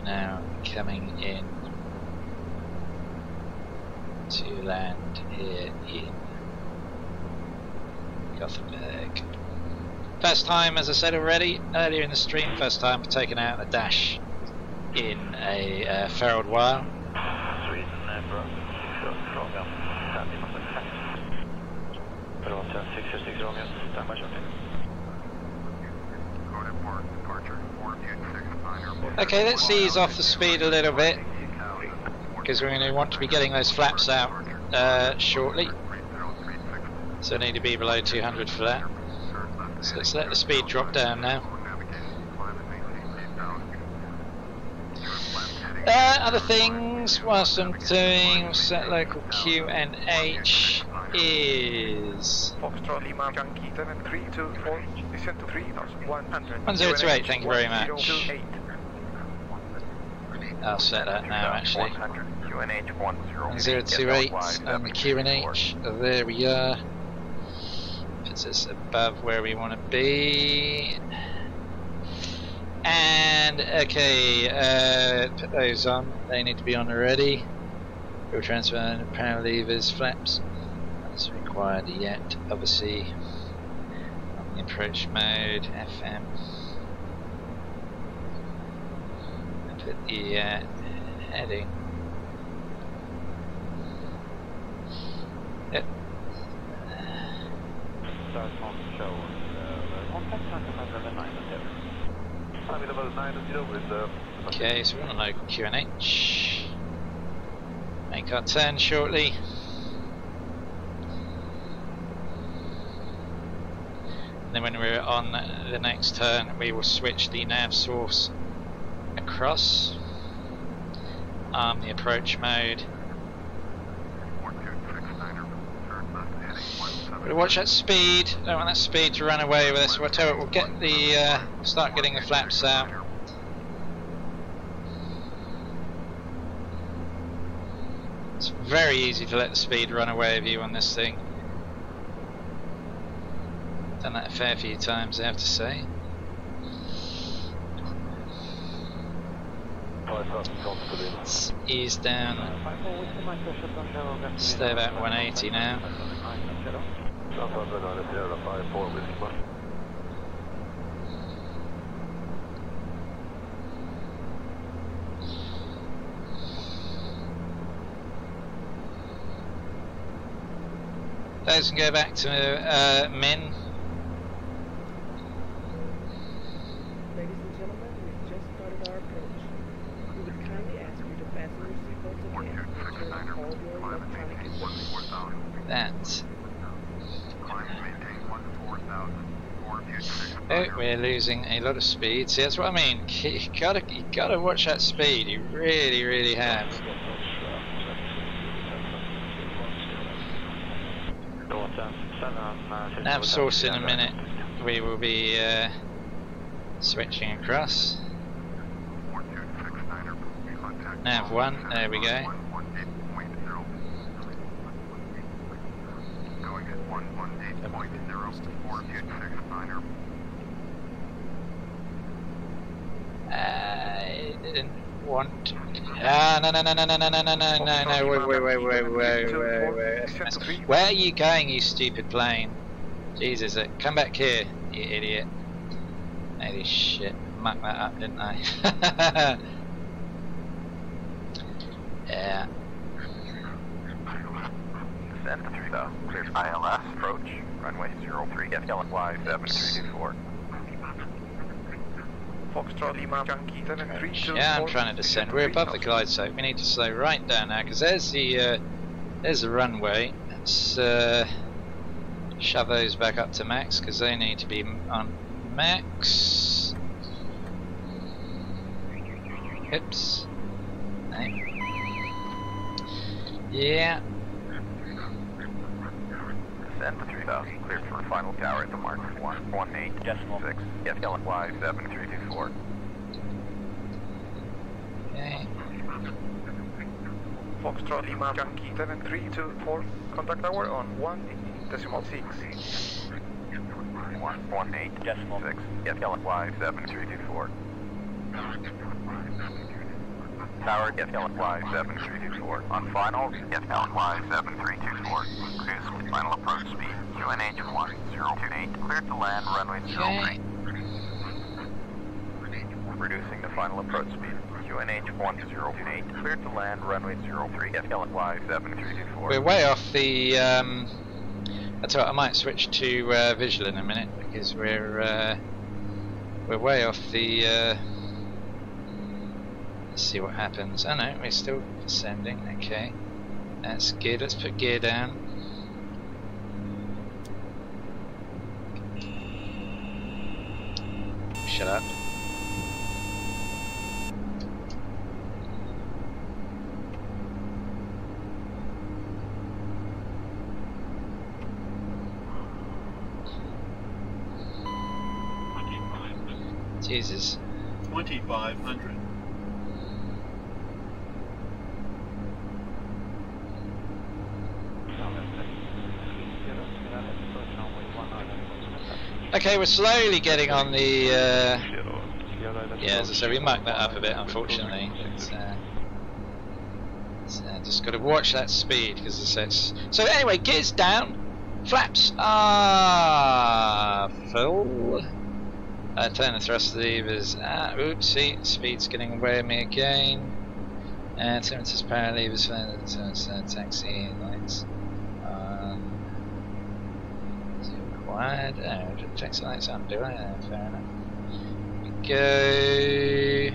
Now coming in to land here in Gothenburg. First time, as I said already earlier in the stream, first time I've taken out a dash in a ferruled while. Okay, let's ease off the speed a little bit because we're going to want to be getting those flaps out shortly. So I need to be below 200 for that. So let's let the speed drop down now. Other things whilst I'm doing, set local QNH is Foxtrot Lima Yankee 7324, descent to 3,100. 1028, thank you very much. I'll set that now actually. 1028 and the QNH, there we are. Puts us above where we want to be. And okay, put those on, they need to be on already. Fuel transfer, power levers, flaps. That's required yet, obviously. On the approach mode, FM. And put the heading. Yep. Okay, so we're on a local QNH. Make our turn shortly. then when we're on the next turn, we will switch the nav source across, arm the approach mode. We'll watch that speed. Don't want that speed to run away with us. We'll tell it. We'll get the start getting the flaps out. It's very easy to let the speed run away with you on this thing. Done that a fair few times, I have to say. Let's ease down. Stay about 180 now. Those can go back to Min. Ladies and gentlemen, we've just started our approach. We would kindly ask you to fasten your seatbelts again and turn off all your electronic equipment. That. Oh, we're losing a lot of speed. See, that's what I mean. You gotta watch that speed. You really have. Nav source in a minute. We will be switching across. Nav 1. There we go. I didn't want. Ah, no, wait. Where are you going, you stupid plane? Jesus, come back here, you idiot. Holy shit, mucked that up, didn't I? Yeah. Descend to 3 though. Clear ILS, approach, runway 03, FLY 7324. Foxtrot Lima Yankee 732. Yeah, I'm trying to descend. We're above the glide slope. We need to slow right down now because there's the runway. Let's shove those back up to max because they need to be on max. Oops. No. Yeah. Descend to 3000. Cleared for final tower at the mark 118.6. FLY 7324. Okay. Foxtrot Lima Yankee 7324. Contact tower on 1.6. 118.6. FLY 7324. Tower FLY 7324. On final, FLY 7324. Cruise with final approach speed. QNH 1028. Cleared to land runway 03. Reducing the final approach speed. QNH 1028. Cleared to land runway 03. FLY 7324. We're way off the. I tell you what, I might switch to visual in a minute because we're way off the. Let's see what happens. Oh no, we're still descending. Okay, that's good. Let's put gear down. Shut up. Jesus. 2500. Okay, we're slowly getting on the. Yeah, as I said, we mucked that up a bit, unfortunately. Just got to watch that speed because it's. So anyway, gears down, flaps are full. Turn the thrust levers. Oopsie, speed's getting away with me again. Temperature power levers for taxi lights. Required. Taxi lights on, do I? Fair enough. We go.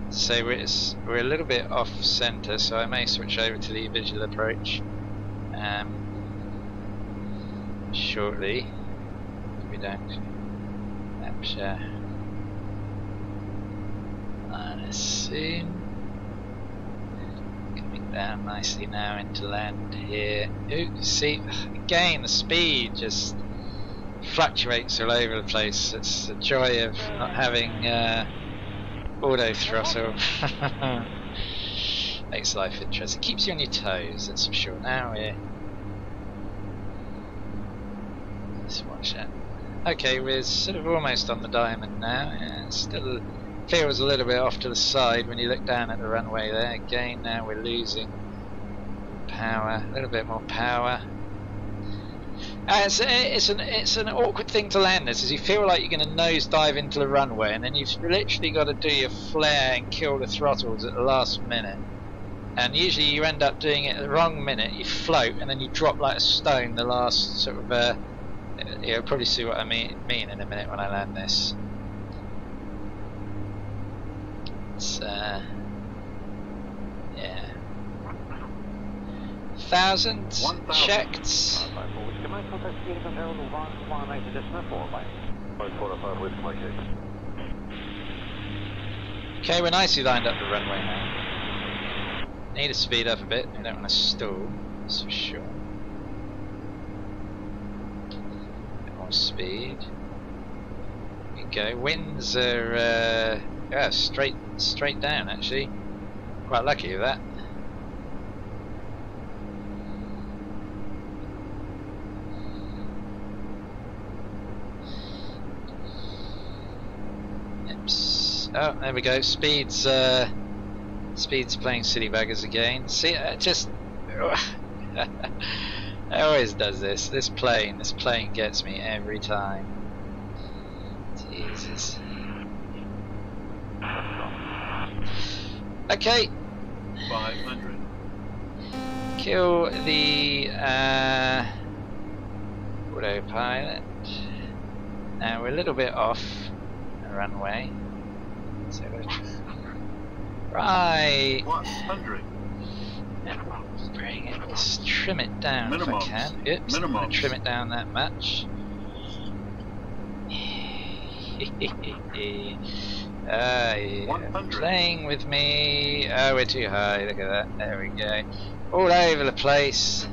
So we're a little bit off centre, so I may switch over to the visual approach shortly. we don't. Capture. Let's see. Coming down nicely now into land here. Ooh, see, again the speed just fluctuates all over the place. It's the joy of not having auto throttle. Makes life interesting. Keeps you on your toes, that's for sure. Now we're... Let's watch that. Okay, we're sort of almost on the diamond now. Yeah, still feels a little bit off to the side when you look down at the runway there. Again, now we're losing power, a little bit more power. It's an awkward thing to land this, as you feel like you're going to nosedive into the runway, and then you've literally got to do your flare and kill the throttles at the last minute. And usually you end up doing it at the wrong minute. You float and then you drop like a stone. The last sort of, you'll probably see what I mean in a minute when I land this. It's yeah, 1,000 checked. Okay, we're nicely lined up the runway now. Need to speed up a bit. I don't want to stall, that's for sure. A bit more speed. There we go. Winds are yeah, straight down actually. Quite lucky with that. Oops. Oh, there we go. Speed's playing city buggers again. See, just it always does this. This plane gets me every time. Jesus. Okay. 500. Kill the autopilot. Now we're a little bit off the runway. So right. 100. Bring it. Let's trim it down if I can. Oops. I'm gonna trim it down that much. Yeah. Playing with me. Oh, we're too high. Look at that. There we go. All over the place.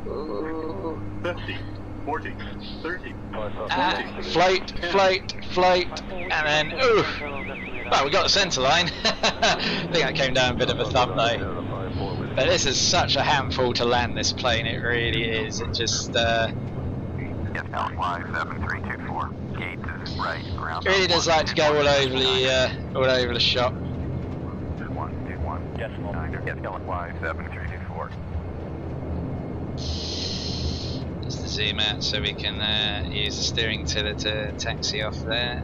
Ooh. 50, 40, 30. Float, and then ooh. Well, we got the centre line. I think that came down a bit of a thump though. But this is such a handful to land this plane. It really is. It just. Really does like to go all over the shop. 121. Decimal 9. Y7324. Just to zoom out so we can use the steering tiller to taxi off there.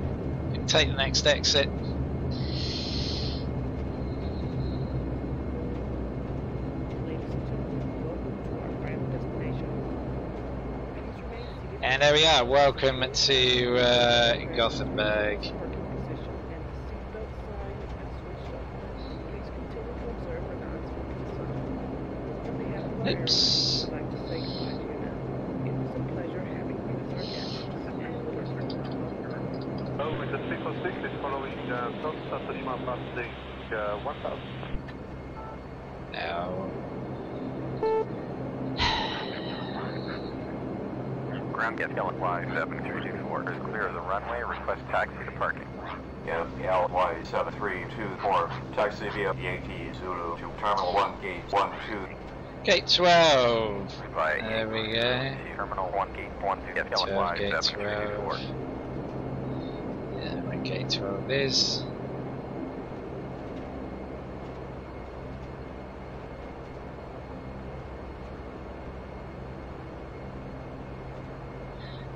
We can take the next exit. And there we are, welcome to Gothenburg. Oops. Oh, with the 606 is following South Satoshima Baltic 1000. Now. Ground get LY7324 is clear of the runway. Request taxi to parking. LY7324, taxi via EAT Zulu to Terminal 1, Gate 12. Gate 12. By there we go. Terminal 1, Gate 12, get LY7324. Yeah, where Gate 12 is.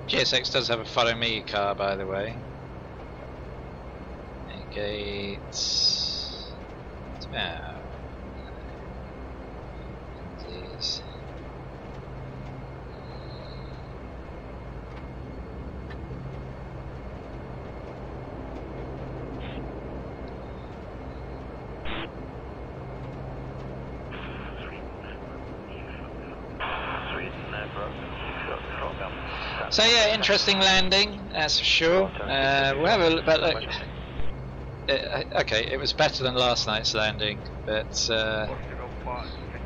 GSX does have a follow me car, by the way. Gates 12. These. So yeah, interesting landing, that's for sure. We'll have a but look. Okay, it was better than last night's landing, but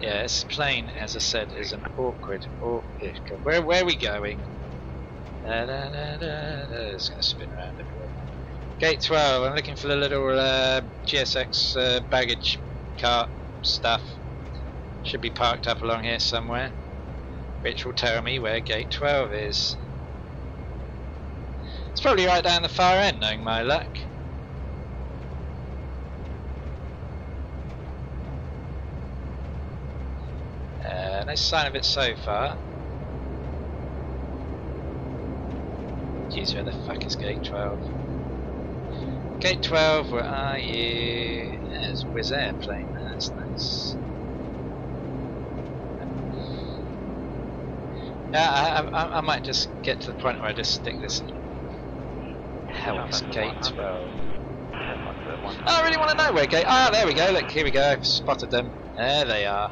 yeah, this plane, as I said, is an awkward. Where are we going? It's going to spin around everywhere. Gate 12. I'm looking for the little GSX baggage cart stuff. Should be parked up along here somewhere, which will tell me where Gate 12 is. It's probably right down the far end, knowing my luck. No sign of it so far. Jeez, where the fuck is Gate 12? Gate 12, where are you? There's Wizz Airplane, that's nice. Yeah, I might just get to the point where I just stick this. Hell, it's Gate 12. Oh, I really want to know where Gate. Ah, there we go. Look, here we go. I've spotted them. There they are.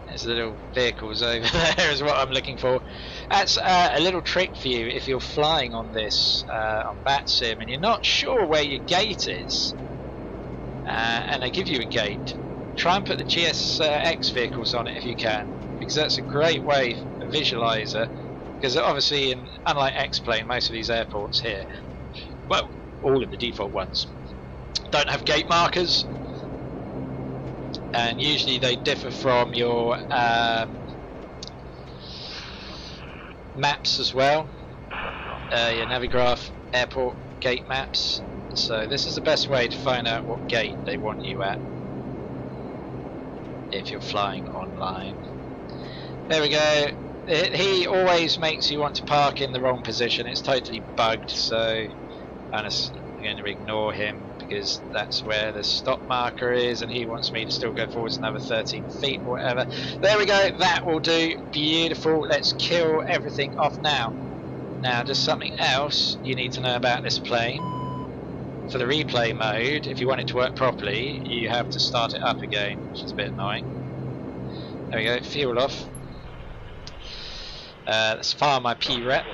There's little vehicles over there is what I'm looking for. That's a little trick for you if you're flying on this on BatSim and you're not sure where your gate is, and they give you a gate. Try and put the GSX vehicles on it if you can, because that's a great way, a visualizer. Because obviously, unlike X-Plane, most of these airports here, well, all of the default ones, don't have gate markers. And usually they differ from your maps as well, your Navigraph airport gate maps. So this is the best way to find out what gate they want you at if you're flying online. There we go. He always makes you want to park in the wrong position. It's totally bugged, so I'm just going to ignore him, because that's where the stop marker is, and he wants me to still go forwards another 13 feet or whatever. There we go, that will do. Beautiful. Let's kill everything off now. Now, just something else you need to know about this plane. For the replay mode, if you want it to work properly, you have to start it up again, which is a bit annoying. There we go, fuel off. Let's fire my P-Rep.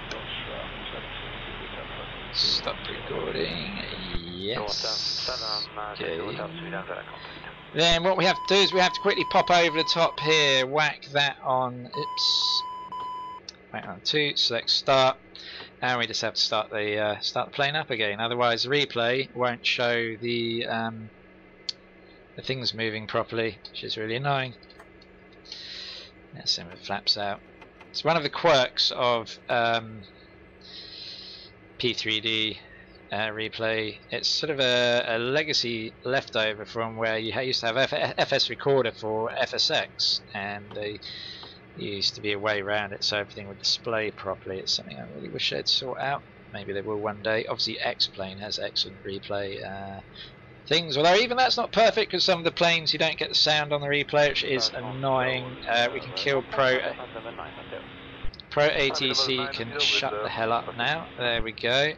Stop recording. Yes. Okay. Then what we have to do is we have to quickly pop over the top here, whack that on. Oops. Whack on 2. Select start, and we just have to start the plane up again. Otherwise, the replay won't show the things moving properly, which is really annoying. Let's see if it flaps out. It's one of the quirks of P3D replay. It's sort of a legacy leftover from where you used to have FS recorder for FSX, and they used to be a way around it so everything would display properly. It's something I really wish they'd sort out. Maybe they will one day. Obviously X-Plane has excellent replay things, although even that's not perfect, because some of the planes you don't get the sound on the replay, which is annoying. We can kill Pro ATC can shut the hell up now. There we go.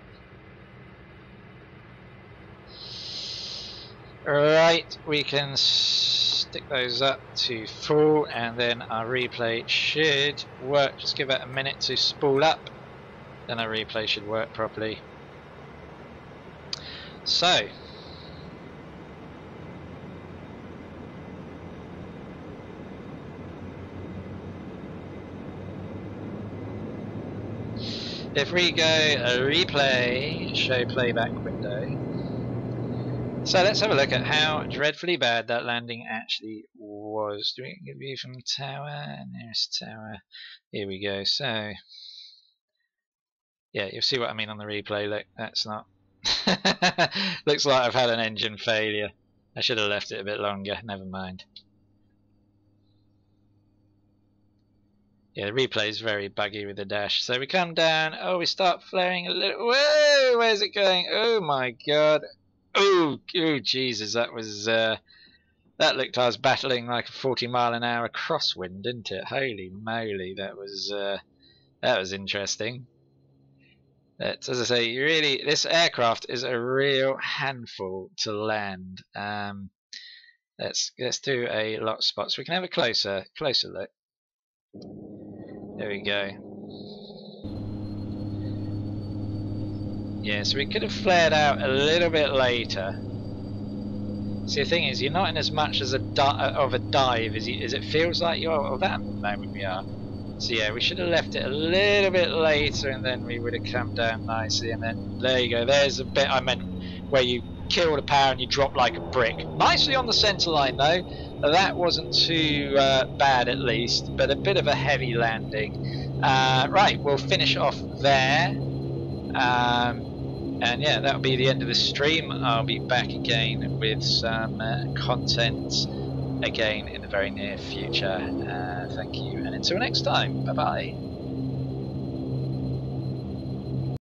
Right, we can stick those up to full, and then our replay should work. Just give it a minute to spool up, then our replay should work properly. So if we go replay, show playback window. So let's have a look at how dreadfully bad that landing actually was. Do we get a view from the tower? Nearest tower. Here we go. So yeah, you'll see what I mean on the replay. Look, that's not. Looks like I've had an engine failure. I should have left it a bit longer. Never mind. Yeah, the replay is very buggy with the dash. So we come down. Oh, we start flaring a little. Whoa! Where's it going? Oh my god! Oh Jesus! That was that looked like I was battling like a 40-mile-an-hour crosswind, didn't it? Holy moly! That was interesting. But as I say, really, this aircraft is a real handful to land. Let's do a lot of spots. We can have a closer look. There we go. Yeah, so we could have flared out a little bit later. See, the thing is, you're not in as much as of a dive as it feels like you are. Well, that moment we are. So yeah, we should have left it a little bit later, and then we would have come down nicely. And then there you go. There's a bit I meant where you kill the power and you drop like a brick. Nicely on the centre line though. That wasn't too bad at least, but a bit of a heavy landing. Right, we'll finish off there. And yeah, that'll be the end of the stream. I'll be back again with some content again in the very near future. Thank you, and until next time, bye bye.